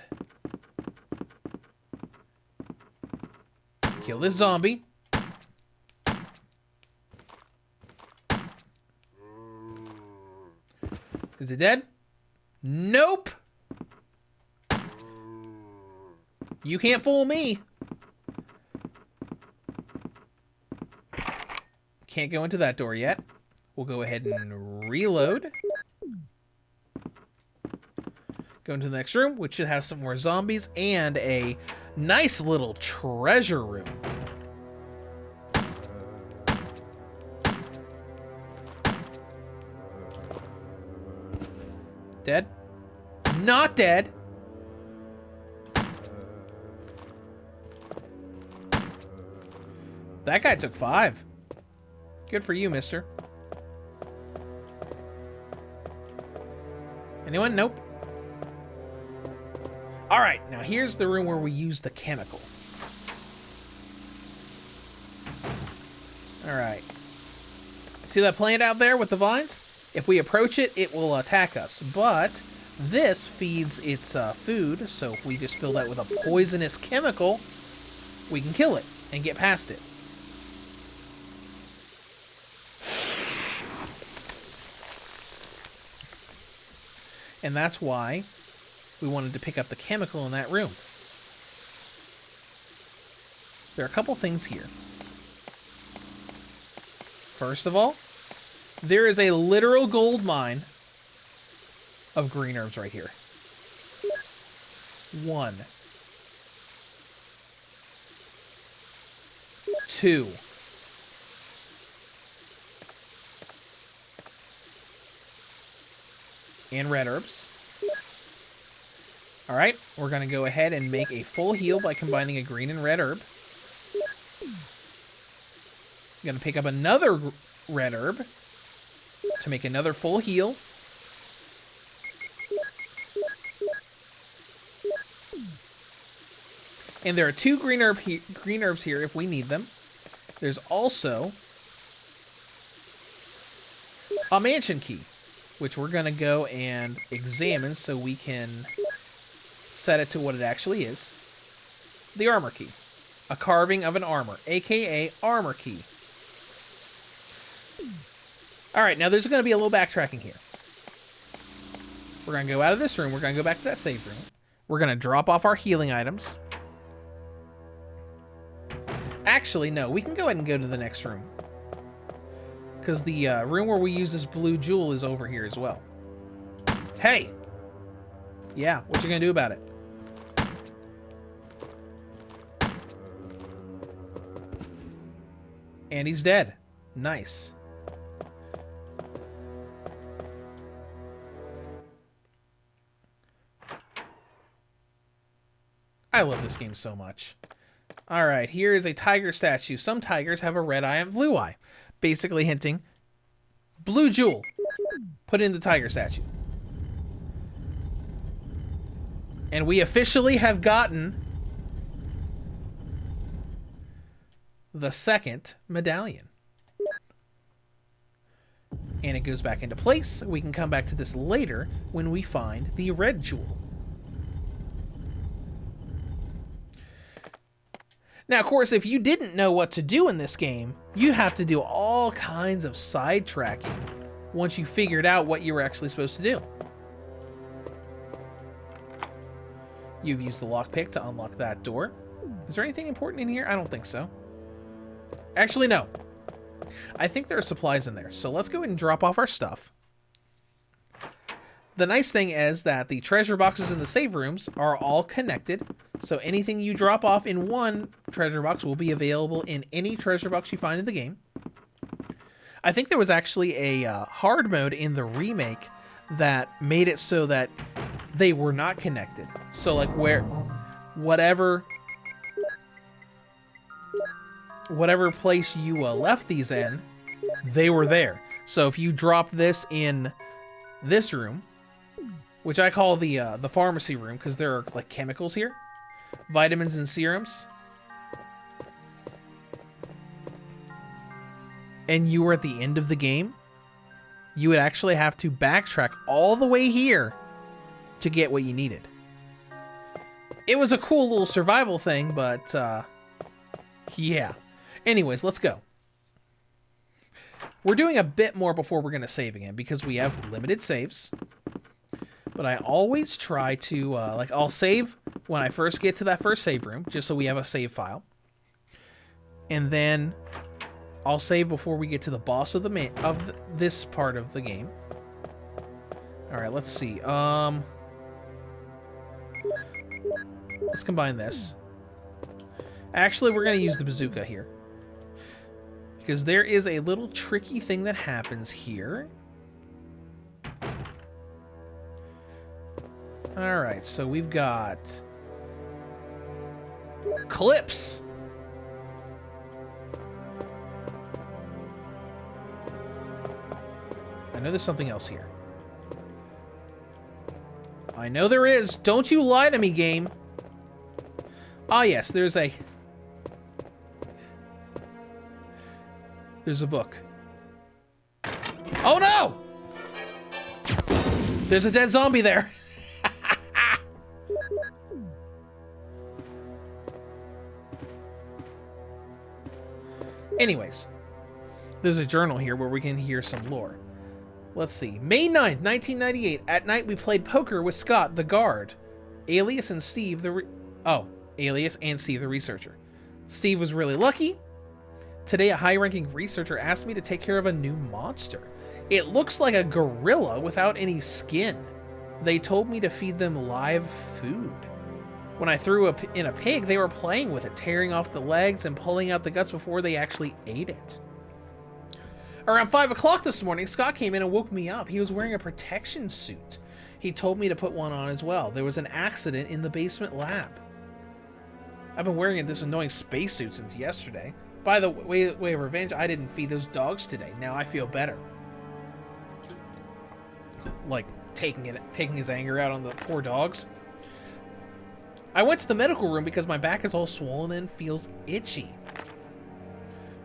kill this zombie. Is it dead? Nope. You can't fool me. Can't go into that door yet. We'll go ahead and reload. Go into the next room, which should have some more zombies and a nice little treasure room. Dead? Not dead. That guy took 5. Good for you, mister. Anyone? Nope. Alright, now here's the room where we use the chemical. Alright. See that plant out there with the vines? If we approach it, it will attack us. But this feeds its food, so if we just fill that with a poisonous chemical, we can kill it and get past it. And that's why we wanted to pick up the chemical in that room. There are a couple things here. First of all, there is a literal gold mine of green herbs right here. 1, 2. And red herbs. Alright, we're going to go ahead and make a full heal by combining a green and red herb. I'm going to pick up another red herb to make another full heal. And there are 2 green herbs here if we need them. There's also a mansion key, which we're going to go and examine so we can set it to what it actually is. The armor key. A carving of an armor, aka armor key. Alright, now there's going to be a little backtracking here. We're going to go out of this room. We're going to go back to that save room. We're going to drop off our healing items. Actually, no. We can go ahead and go to the next room. Because the room where we use this blue jewel is over here as well. Hey! Yeah, what you going to do about it? And he's dead. Nice. I love this game so much. Alright, here is a tiger statue. Some tigers have a red eye and blue eye. Basically hinting, blue jewel. Put in the tiger statue. And we officially have gotten the second medallion. And it goes back into place. We can come back to this later when we find the red jewel. Now, of course, if you didn't know what to do in this game, you'd have to do all kinds of sidetracking once you figured out what you were actually supposed to do. You've used the lockpick to unlock that door. Is there anything important in here? I don't think so. Actually, no. I think there are supplies in there. So let's go ahead and drop off our stuff. The nice thing is that the treasure boxes in the save rooms are all connected. So anything you drop off in one treasure box will be available in any treasure box you find in the game. I think there was actually a hard mode in the remake that made it so that they were not connected. So like whatever place you left these in, they were there. So if you drop this in this room, which I call the pharmacy room because there are like chemicals here, vitamins and serums, and you were at the end of the game, you would actually have to backtrack all the way here to get what you needed. It was a cool little survival thing, but yeah. Anyways, let's go. We're doing a bit more before we're going to save again because we have limited saves. But I always try to, I'll save when I first get to that first save room, just so we have a save file. And then I'll save before we get to the boss of this part of the game. All right, let's see. Let's combine this. Actually, we're going to use the bazooka here. Because there is a little tricky thing that happens here. Alright, so we've got clips. I know there's something else here. I know there is. Don't you lie to me, game. Ah, yes, there's a book. Oh, no! There's a dead zombie there. Anyways, there's a journal here where we can hear some lore. Let's see. May 9th, 1998. At night, we played poker with Scott, the guard. Alias and Steve, Alias and Steve, the researcher. Steve was really lucky. Today, a high-ranking researcher asked me to take care of a new monster. It looks like a gorilla without any skin. They told me to feed them live food. When I threw in a pig, they were playing with it, tearing off the legs and pulling out the guts before they actually ate it. Around 5 o'clock this morning, Scott came in and woke me up. He was wearing a protection suit. He told me to put one on as well. There was an accident in the basement lab. I've been wearing this annoying spacesuit since yesterday. By the way of revenge, I didn't feed those dogs today. Now I feel better. Like taking his anger out on the poor dogs. I went to the medical room because my back is all swollen and feels itchy.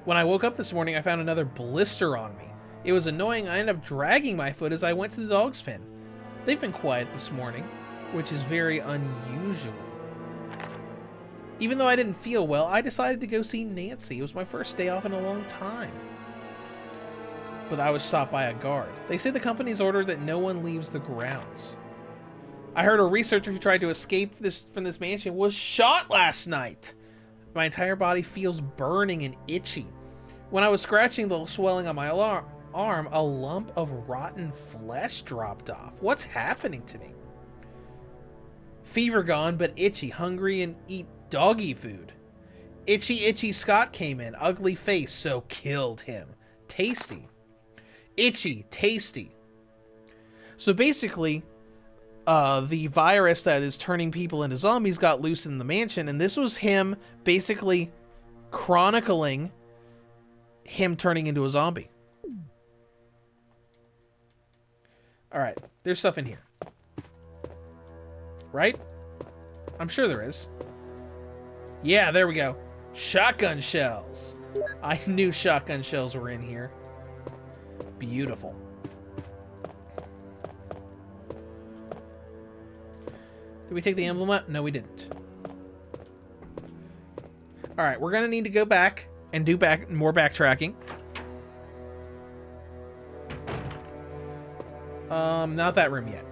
When I woke up this morning, I found another blister on me. It was annoying. I ended up dragging my foot as I went to the dog's pen. They've been quiet this morning, which is very unusual. Even though I didn't feel well, I decided to go see Nancy. It was my first day off in a long time. But I was stopped by a guard. They say the company's ordered that no one leaves the grounds. I heard a researcher who tried to escape from this mansion was shot last night. My entire body feels burning and itchy. When I was scratching the swelling on my arm, a lump of rotten flesh dropped off. What's happening to me? Fever gone, but itchy, hungry, and eat doggy food. Itchy Scott came in, ugly face, so killed him. Tasty. Itchy, tasty. So basically, the virus that is turning people into zombies got loose in the mansion, and this was him basically chronicling him turning into a zombie. Alright, there's stuff in here. Right? I'm sure there is. Yeah, there we go. Shotgun shells. I knew shotgun shells were in here. Beautiful. Did we take the emblem up? No, we didn't. Alright, we're going to need to go back and do more backtracking. Not that room yet.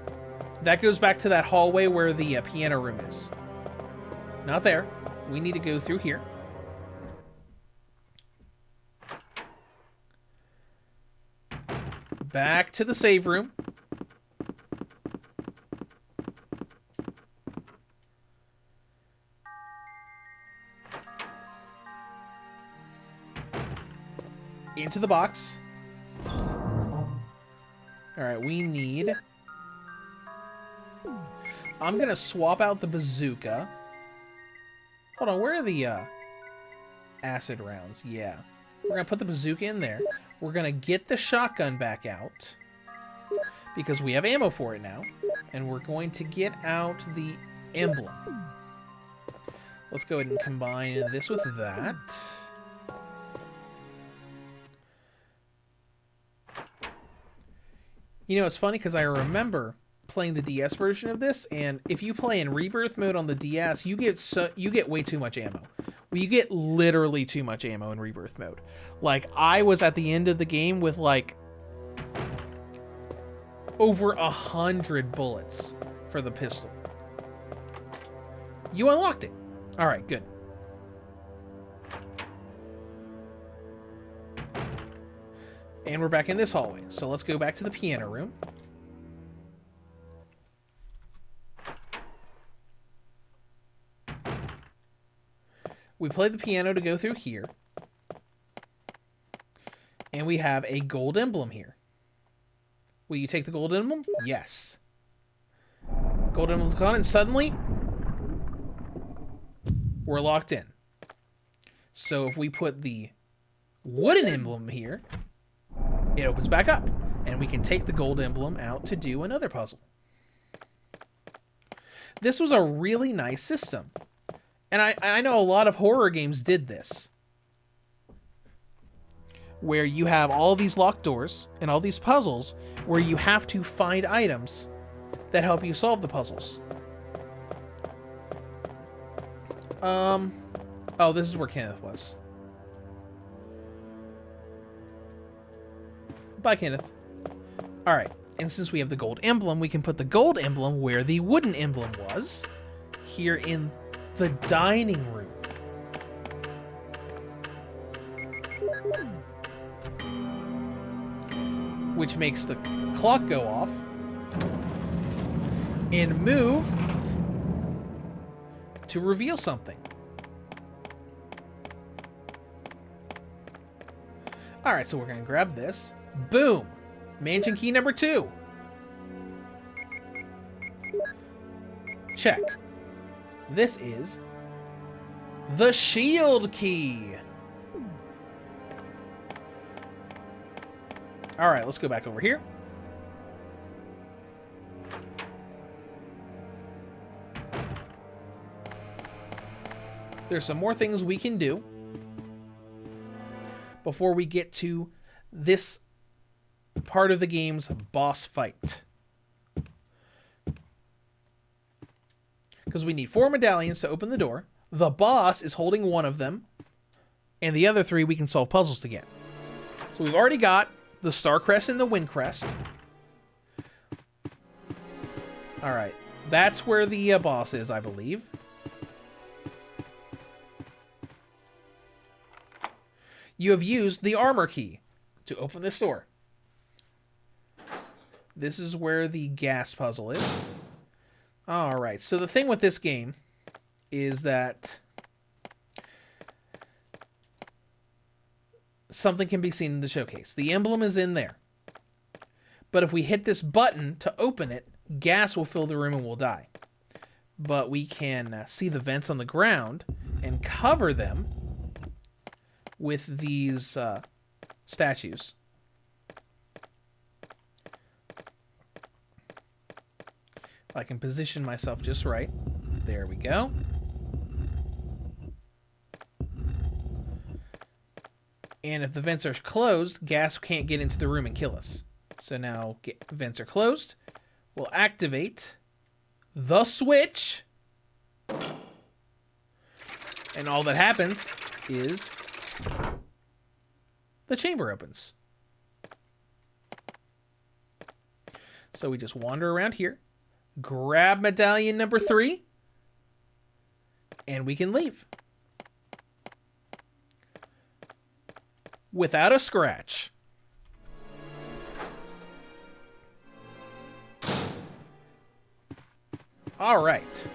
That goes back to that hallway where the piano room is. Not there. We need to go through here. Back to the save room. Into the box. Alright, we need... I'm gonna swap out the bazooka. Hold on, where are the acid rounds? Yeah. We're gonna put the bazooka in there. We're gonna get the shotgun back out because we have ammo for it now. And we're going to get out the emblem. Let's go ahead and combine this with that. You know, it's funny because I remember playing the DS version of this, and if you play in Rebirth mode on the DS, you get way too much ammo. You get literally too much ammo in Rebirth mode. Like, I was at the end of the game with, like, over 100 bullets for the pistol. You unlocked it. Alright, good. And we're back in this hallway. So let's go back to the piano room. We played the piano to go through here. And we have a gold emblem here. Will you take the gold emblem? Yes. Gold emblem's gone, and suddenly we're locked in. So if we put the wooden emblem here, it opens back up, and we can take the gold emblem out to do another puzzle. This was a really nice system. And I know a lot of horror games did this, where you have all these locked doors and all these puzzles where you have to find items that help you solve the puzzles. Oh, this is where Kenneth was. Bye, Kenneth. Alright, and since we have the gold emblem, we can put the gold emblem where the wooden emblem was, here in the dining room. Which makes the clock go off. And move to reveal something. Alright, so we're going to grab this. Boom! Mansion key number 2. Check. This is the shield key. Alright, let's go back over here. There's some more things we can do before we get to this part of the game's boss fight. Because we need 4 medallions to open the door. The boss is holding one of them. And the other 3 we can solve puzzles to get. So we've already got the Star Crest and the Wind Crest. Alright. That's where the boss is, I believe. You have used the armor key to open this door. This is where the gas puzzle is. Alright, so the thing with this game is that something can be seen in the showcase. The emblem is in there. But if we hit this button to open it, gas will fill the room and we'll die. But we can see the vents on the ground and cover them with these statues. If I can position myself just right. There we go. And if the vents are closed, gas can't get into the room and kill us. So now vents are closed. We'll activate the switch. And all that happens is the chamber opens. So we just wander around here. grab medallion number 3, and we can leave. Without a scratch. All right.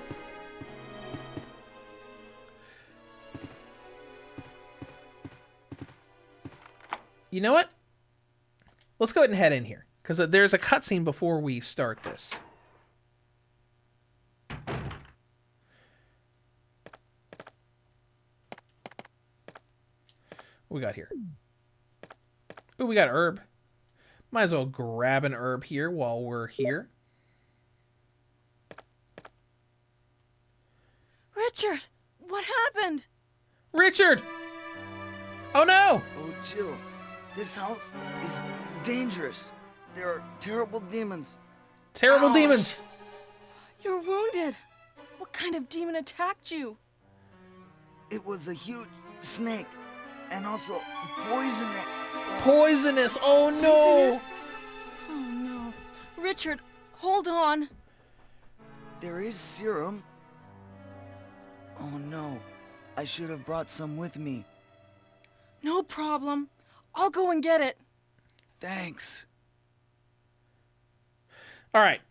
You know what? Let's go ahead and head in here, because there's a cutscene before we start this. What we got here? Oh, we got herb. Might as well grab an herb here while we're here. Richard, what happened? Richard! Oh no! Oh, Jill, this house is dangerous. There are terrible demons. Terrible Ouch. demons! You're wounded. What kind of demon attacked you? It was a huge snake and also poisonous. Poisonous! Oh no! Poisonous? Oh no. Richard, hold on. There is serum. Oh no, I should have brought some with me. No problem. I'll go and get it. Thanks. All right.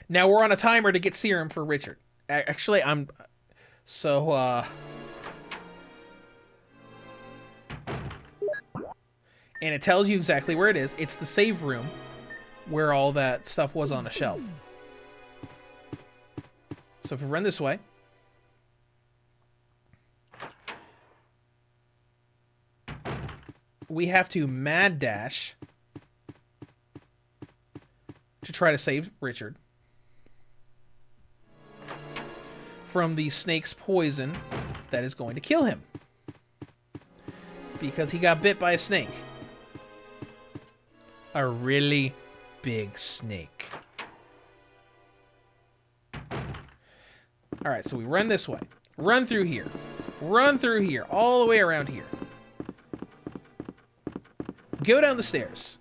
Now we're on a timer to get serum for Richard. Actually, I'm... So, and it tells you exactly where it is. It's the save room where all that stuff was on a shelf. So if we run this way... we have to mad dash to try to save Richard from the snake's poison that is going to kill him. Because he got bit by a snake. A really big snake. Alright, so we run this way. Run through here. Run through here. All the way around here. Go down the stairs.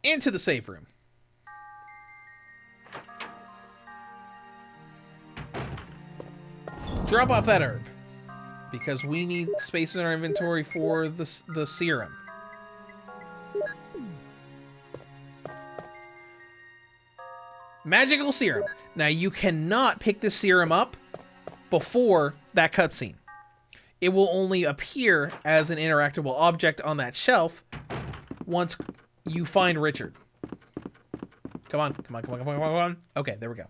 Into the safe room. Drop off that herb. Because we need space in our inventory for the serum. Magical serum. Now, you cannot pick the serum up before that cutscene. It will only appear as an interactable object on that shelf once you find Richard. Come on, come on, come on, come on, come on, come on. Okay, there we go.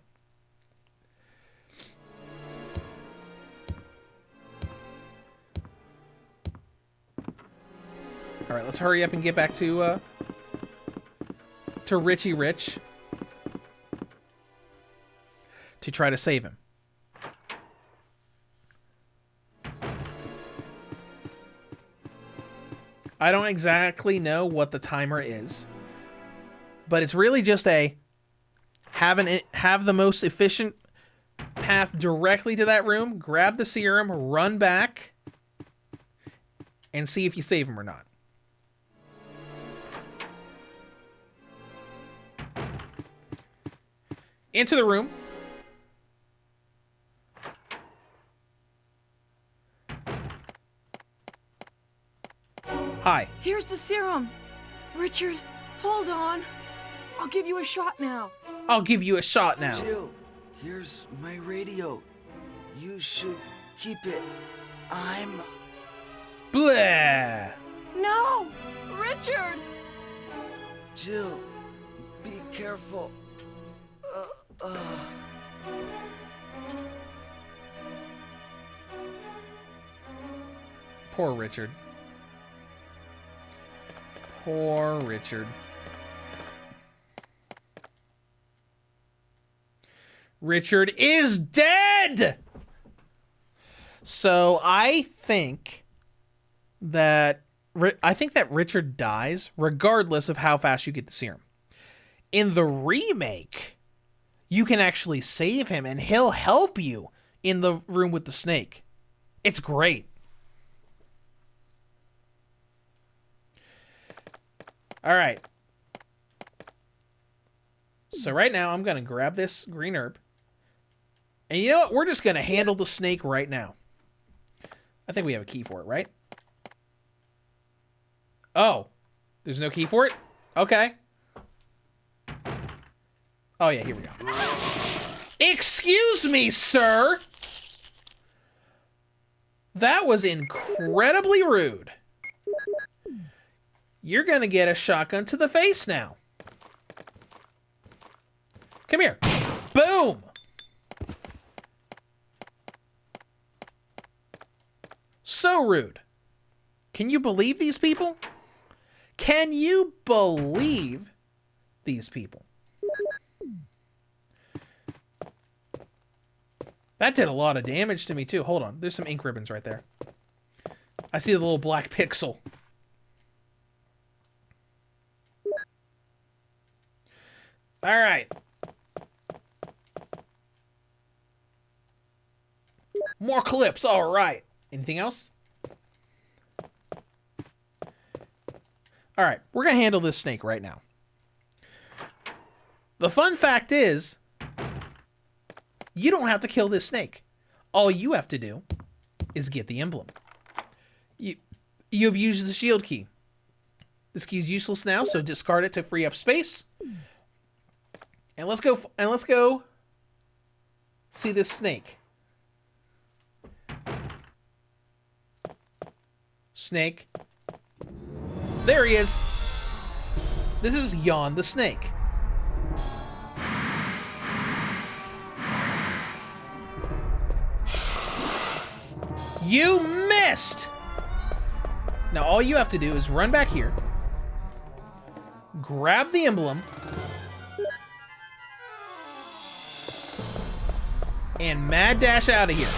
All right, let's hurry up and get back to Richie Rich to try to save him. I don't exactly know what the timer is, but it's really just a have the most efficient path directly to that room, grab the serum, run back, and see if you save him or not. Into the room. Hi. Here's the serum. Richard, hold on. I'll give you a shot now. I'll give you a shot now. Jill, here's my radio. You should keep it. I'm... Blah! No! Richard! Jill, be careful. Poor Richard. Poor Richard. Richard is dead! So I think that Richard dies regardless of how fast you get the serum. In the remake, you can actually save him and he'll help you in the room with the snake. It's great. All right. So right now, I'm going to grab this green herb. And you know what? We're just going to handle the snake right now. I think we have a key for it, right? Oh. There's no key for it? Okay. Oh, yeah, here we go. Excuse me, sir! That was incredibly rude. You're going to get a shotgun to the face now. Come here. Boom! So rude. Can you believe these people? Can you believe these people? That did a lot of damage to me, too. Hold on. There's some ink ribbons right there. I see the little black pixel. All right. More clips. All right. Anything else? All right. We're going to handle this snake right now. The fun fact is, you don't have to kill this snake. All you have to do is get the emblem. You've used the shield key. This key is useless now, so discard it to free up space. And let's go see this snake. Snake. There he is. This is Yawn the snake. You missed! Now all you have to do is run back here, grab the emblem, and mad dash out of here.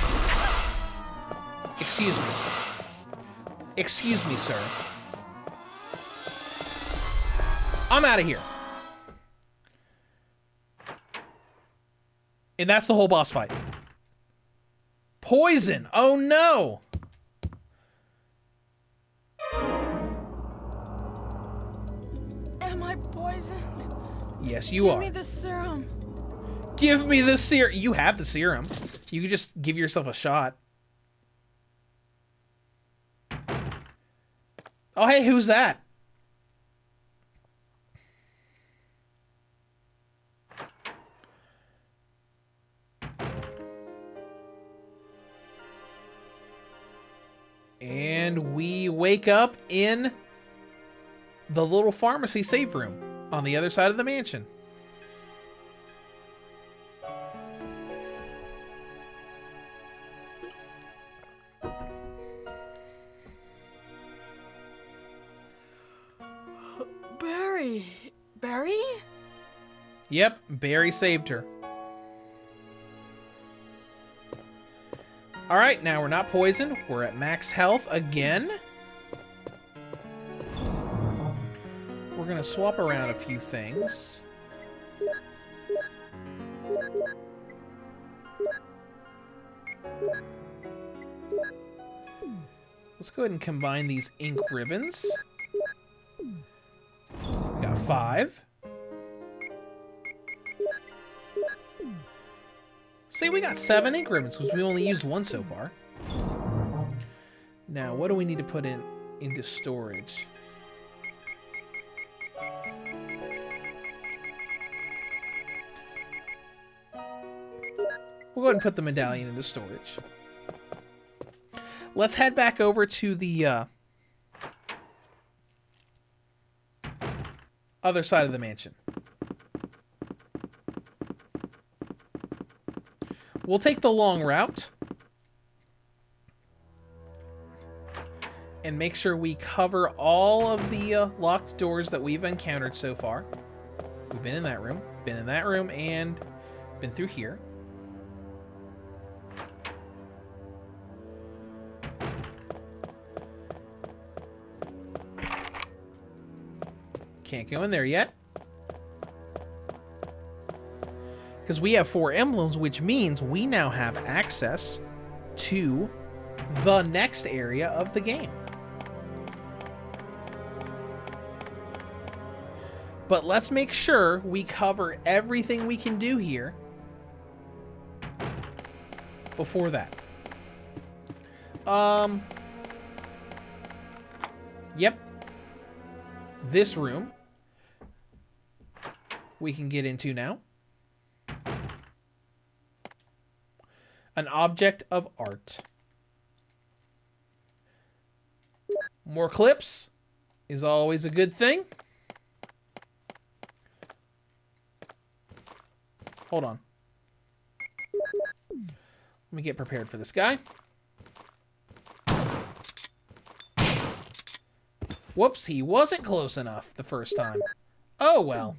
Excuse me. Excuse me, sir. I'm out of here. And that's the whole boss fight. Poison! Oh no! Am I poisoned? Yes, you are. Give me the serum. Give me the serum. You have the serum. You can just give yourself a shot. Oh, hey, who's that? And we wake up in the little pharmacy safe room on the other side of the mansion. Barry? Yep, Barry saved her. Alright, now we're not poisoned. We're at max health again. We're gonna swap around a few things. Let's go ahead and combine these ink ribbons. We got 5. See, we got 7 ink ribbons because we only used 1 so far. Now, what do we need to put into storage? We'll go ahead and put the medallion into storage. Let's head back over to the other side of the mansion. We'll take the long route and make sure we cover all of the locked doors that we've encountered so far. We've been in that room, and been through here. Can't go in there yet. Because we have 4 emblems, which means we now have access to the next area of the game. But let's make sure we cover everything we can do here before that. Yep. This room we can get into now. An object of art. More clips is always a good thing. Hold on. Let me get prepared for this guy. Whoops, he wasn't close enough the first time. Oh, well.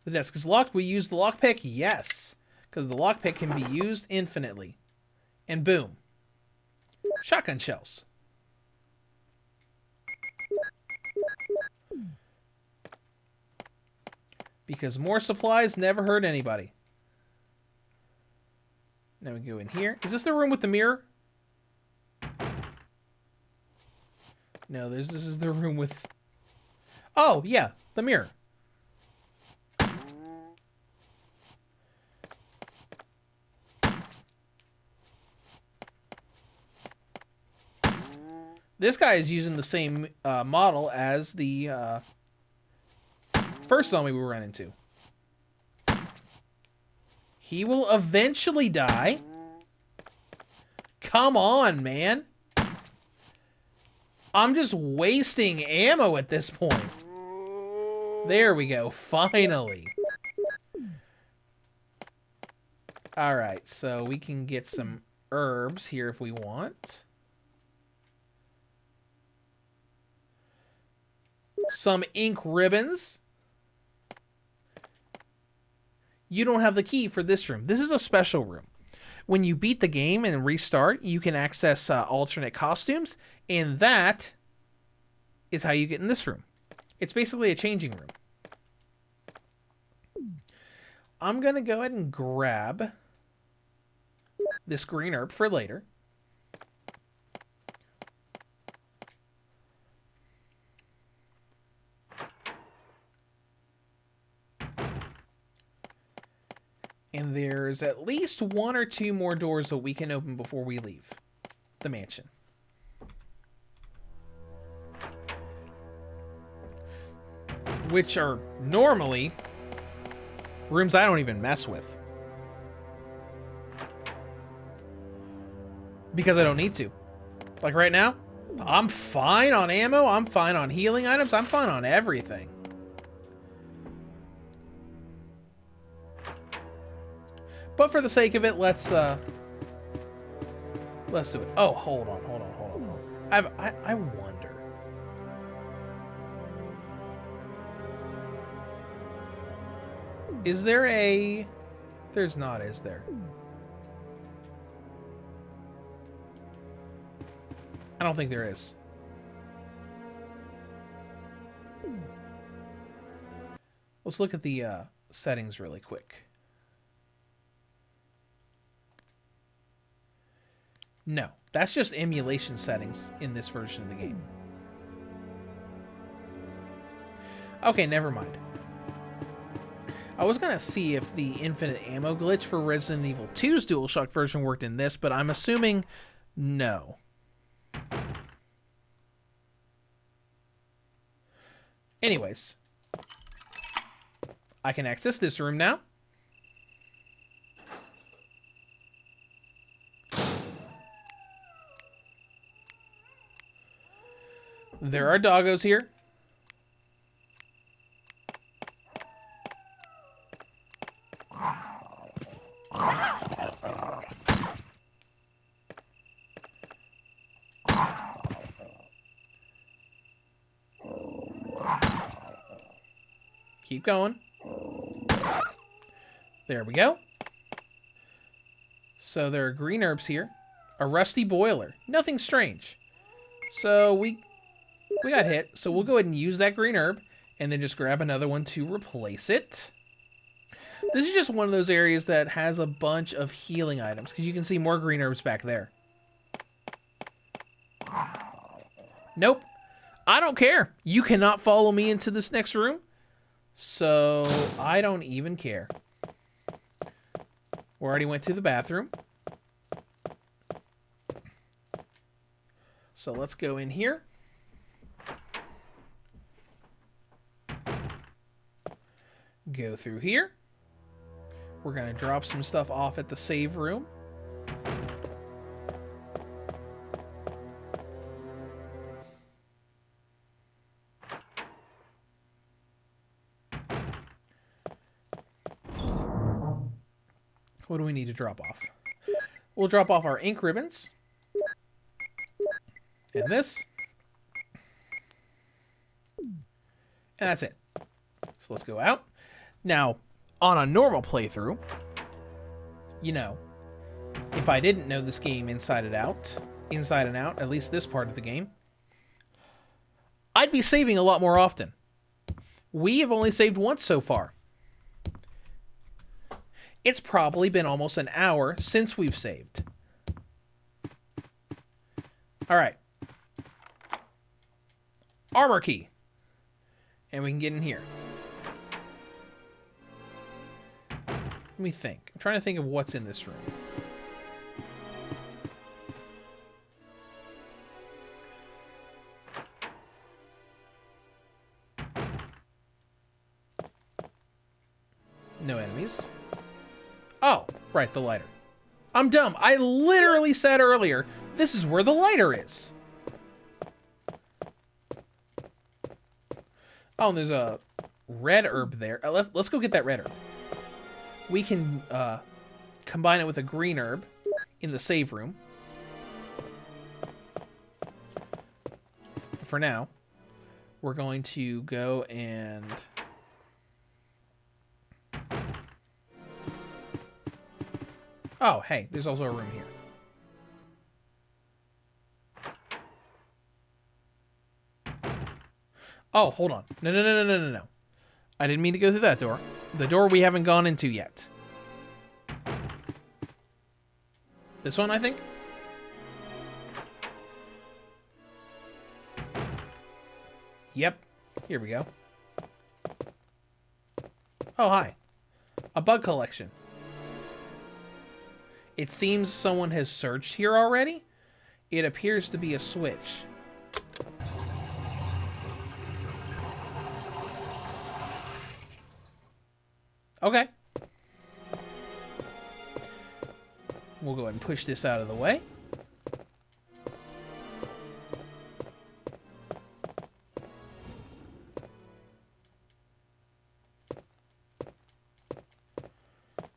The desk is locked. We use the lockpick? Yes. Because the lockpick can be used infinitely. And boom. Shotgun shells. Because more supplies never hurt anybody. Now we go in here. Is this the room with the mirror? No, this is the room with... Oh, yeah, the mirror. This guy is using the same model as the first zombie we ran into. He will eventually die. Come on, man. I'm just wasting ammo at this point. There we go. Finally. Alright, so we can get some herbs here if we want. Some ink ribbons. You don't have the key for this room. This is a special room. When you beat the game and restart, you can access alternate costumes, and that is how you get in this room. It's basically a changing room. I'm going to go ahead and grab this green herb for later. And there's at least 1 or 2 more doors that we can open before we leave the mansion. Which are normally rooms I don't even mess with. Because I don't need to. Like right now, I'm fine on ammo, I'm fine on healing items, I'm fine on everything. But for the sake of it, let's do it. Oh, hold on. I wonder. Is there a... There's not, is there? I don't think there is. Let's look at the settings really quick. No, that's just emulation settings in this version of the game. Okay, never mind. I was going to see if the infinite ammo glitch for Resident Evil 2's DualShock version worked in this, but I'm assuming no. Anyways, I can access this room now. There are doggos here. Keep going. There we go. So there are green herbs here. A rusty boiler. Nothing strange. So we got hit, so we'll go ahead and use that green herb, and then just grab another one to replace it. This is just one of those areas that has a bunch of healing items, because you can see more green herbs back there. Nope. I don't care. You cannot follow me into this next room. So I don't even care. We already went to the bathroom. So let's go in here. Go through here. We're going to drop some stuff off at the save room. What do we need to drop off? We'll drop off our ink ribbons. And this. And that's it. So let's go out. Now, on a normal playthrough, you know, if I didn't know this game inside and out, at least this part of the game, I'd be saving a lot more often. We have only saved once so far. It's probably been almost an hour since we've saved. All right. Armor key. And we can get in here. Let me think. I'm trying to think of what's in this room. No enemies. Oh, right, the lighter. I'm dumb. I literally said earlier, this is where the lighter is. Oh, and there's a red herb there. Let's go get that red herb. We can combine it with a green herb in the save room. For now, we're going to go and... Oh, hey, there's also a room here. Oh, hold on. No. I didn't mean to go through that door. The door we haven't gone into yet. This one, I think? Yep. Here we go. Oh, hi. A bug collection. It seems someone has searched here already. It appears to be a switch. Okay. We'll go ahead and push this out of the way.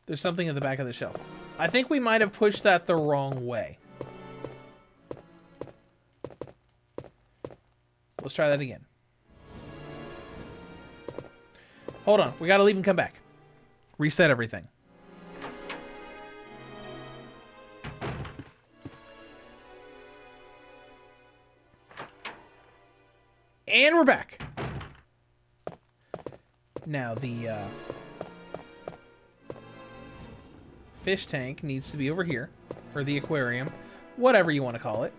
There's something in the back of the shelf. I think we might have pushed that the wrong way. Let's try that again. Hold on. We gotta leave and come back. Reset everything. And we're back. Now the fish tank needs to be over here, or the aquarium, whatever you want to call it.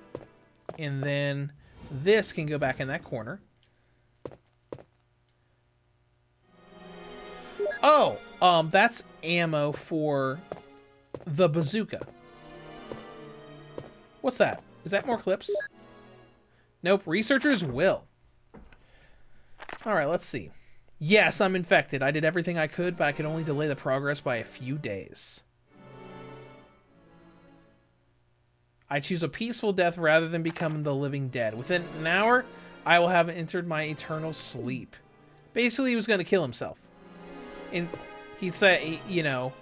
And then this can go back in that corner. Oh, that's ammo for the bazooka. What's that? Is that more clips? Nope, researchers will. Alright, let's see. Yes, I'm infected. I did everything I could, but I could only delay the progress by a few days. I choose a peaceful death rather than becoming the living dead. Within an hour, I will have entered my eternal sleep. Basically, he was going to kill himself. And he'd say, you know,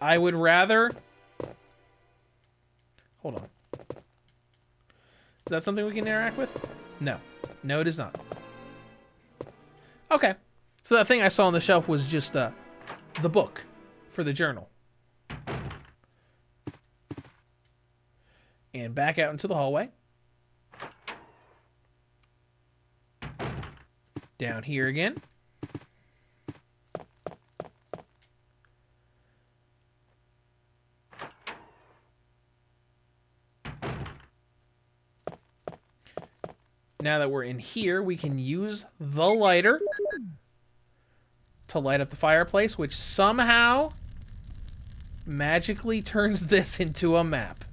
I would rather... Hold on. Is that something we can interact with? No. No, it is not. Okay. So that thing I saw on the shelf was just the book for the journal. And back out into the hallway. Down here again. Now that we're in here, we can use the lighter to light up the fireplace, which somehow magically turns this into a map.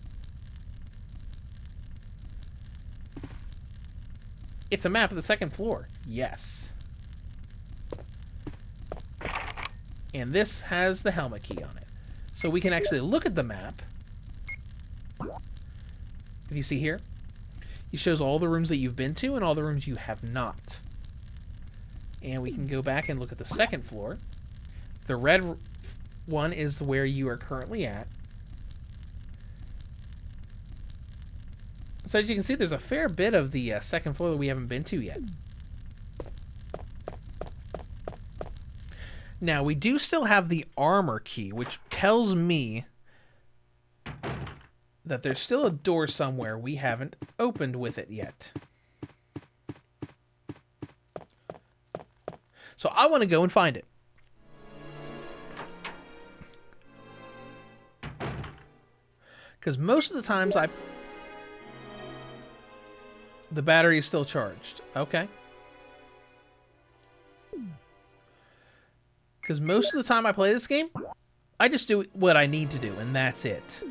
It's a map of the second floor. Yes. And this has the helmet key on it. So we can actually look at the map. If you see here, it shows all the rooms that you've been to and all the rooms you have not. And we can go back and look at the second floor. The red one is where you are currently at. So as you can see, there's a fair bit of the second floor that we haven't been to yet. Now, we do still have the armor key, which tells me that there's still a door somewhere we haven't opened with it yet. So I want to go and find it. Because most of the times the battery is still charged. Okay. Because most of the time I play this game, I just do what I need to do, and that's it.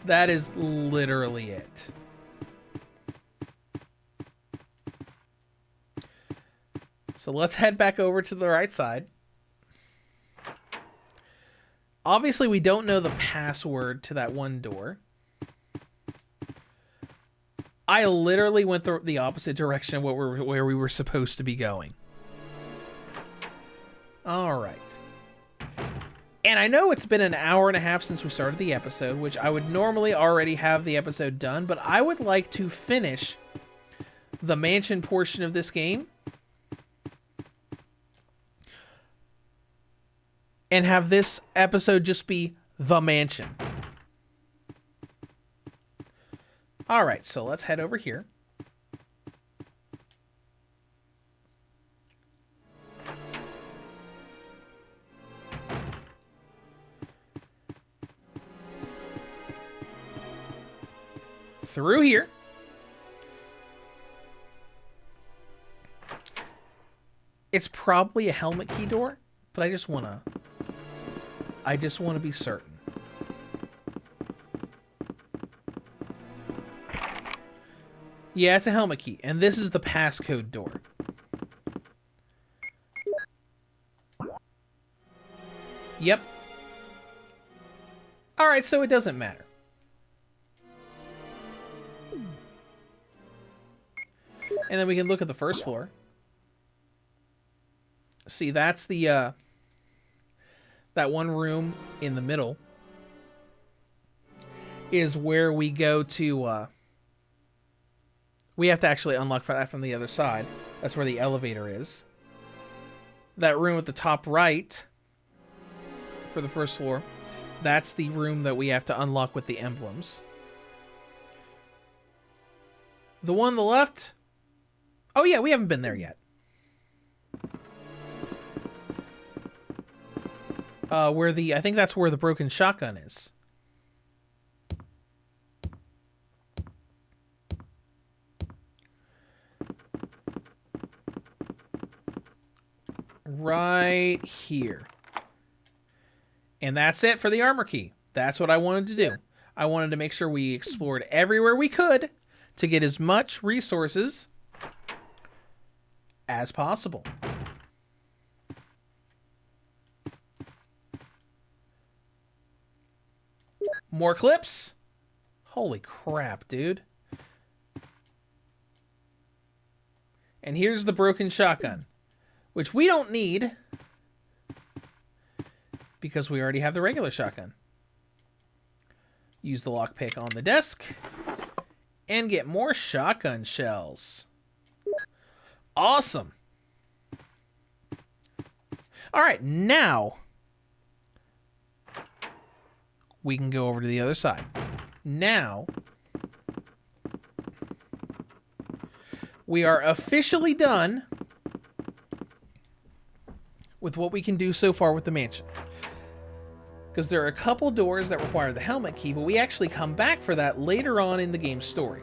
That is literally it. So let's head back over to the right side. Obviously, we don't know the password to that one door. I literally went the opposite direction of where we were supposed to be going. All right. And I know it's been an hour and a half since we started the episode, which I would normally already have the episode done, but I would like to finish the mansion portion of this game and have this episode just be the mansion. All right, so let's head over here. Through here. It's probably a helmet key door, but I just want to be certain. Yeah, it's a helmet key, and this is the passcode door. Yep. All right, so it doesn't matter. And then we can look at the first floor. See, that's the that one room in the middle is where we go to we have to actually unlock that from the other side. That's where the elevator is. That room at the top right for the first floor, that's the room that we have to unlock with the emblems. The one on the left, oh yeah, we haven't been there yet. I think that's where the broken shotgun is. Right here. And that's it for the armor key. That's what I wanted to do. I wanted to make sure we explored everywhere we could to get as much resources as possible. More clips? Holy crap, dude. And here's the broken shotgun, which we don't need because we already have the regular shotgun. Use the lockpick on the desk and get more shotgun shells. Awesome. All right, now we can go over to the other side. Now we are officially done with what we can do so far with the mansion. because there are a couple doors that require the helmet key, but we actually come back for that later on in the game's story.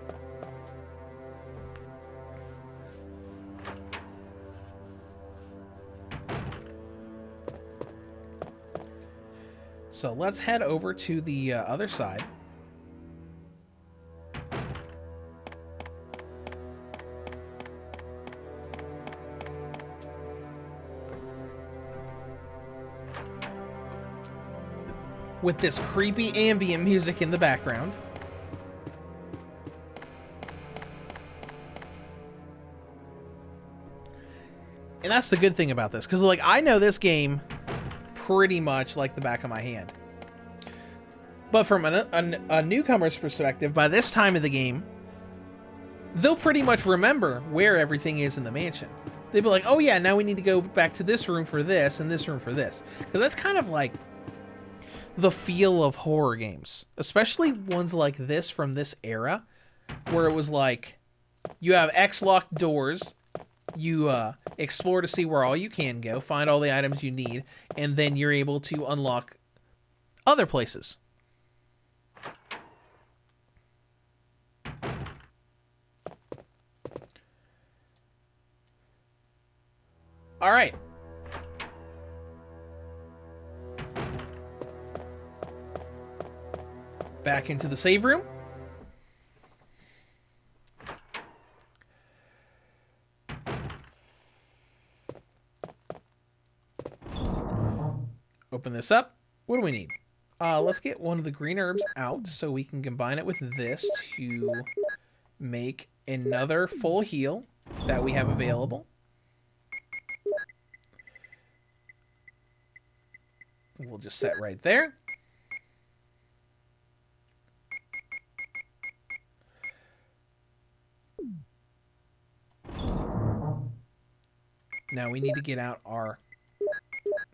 So let's head over to the other side. With this creepy ambient music in the background. And that's the good thing about this, because like I know this game pretty much like the back of my hand. But from a newcomer's perspective, by this time of the game, they'll pretty much remember where everything is in the mansion. They'll be like, oh yeah, now we need to go back to this room for this and this room for this. Because that's kind of like the feel of horror games, especially ones like this from this era, where it was like you have X-locked doors, you explore to see where all you can go, find all the items you need, and then you're able to unlock other places. All right. Back into the save room. Open this up. What do we need? Let's get one of the green herbs out so we can combine it with this to make another full heal that we have available. We'll just set right there. Now we need to get out our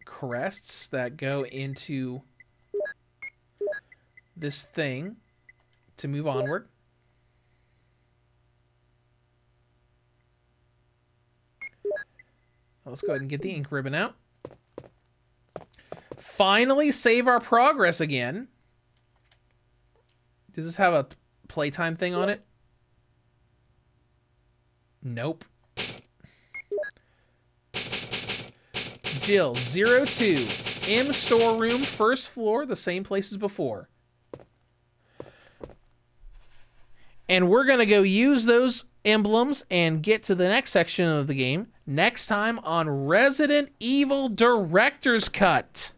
crests that go into this thing to move onward. Let's go ahead and get the ink ribbon out. Finally save our progress again. Does this have a playtime thing on it? Nope. Jill, 02. M storeroom, first floor, the same place as before. And we're going to go use those emblems and get to the next section of the game next time on Resident Evil Director's Cut.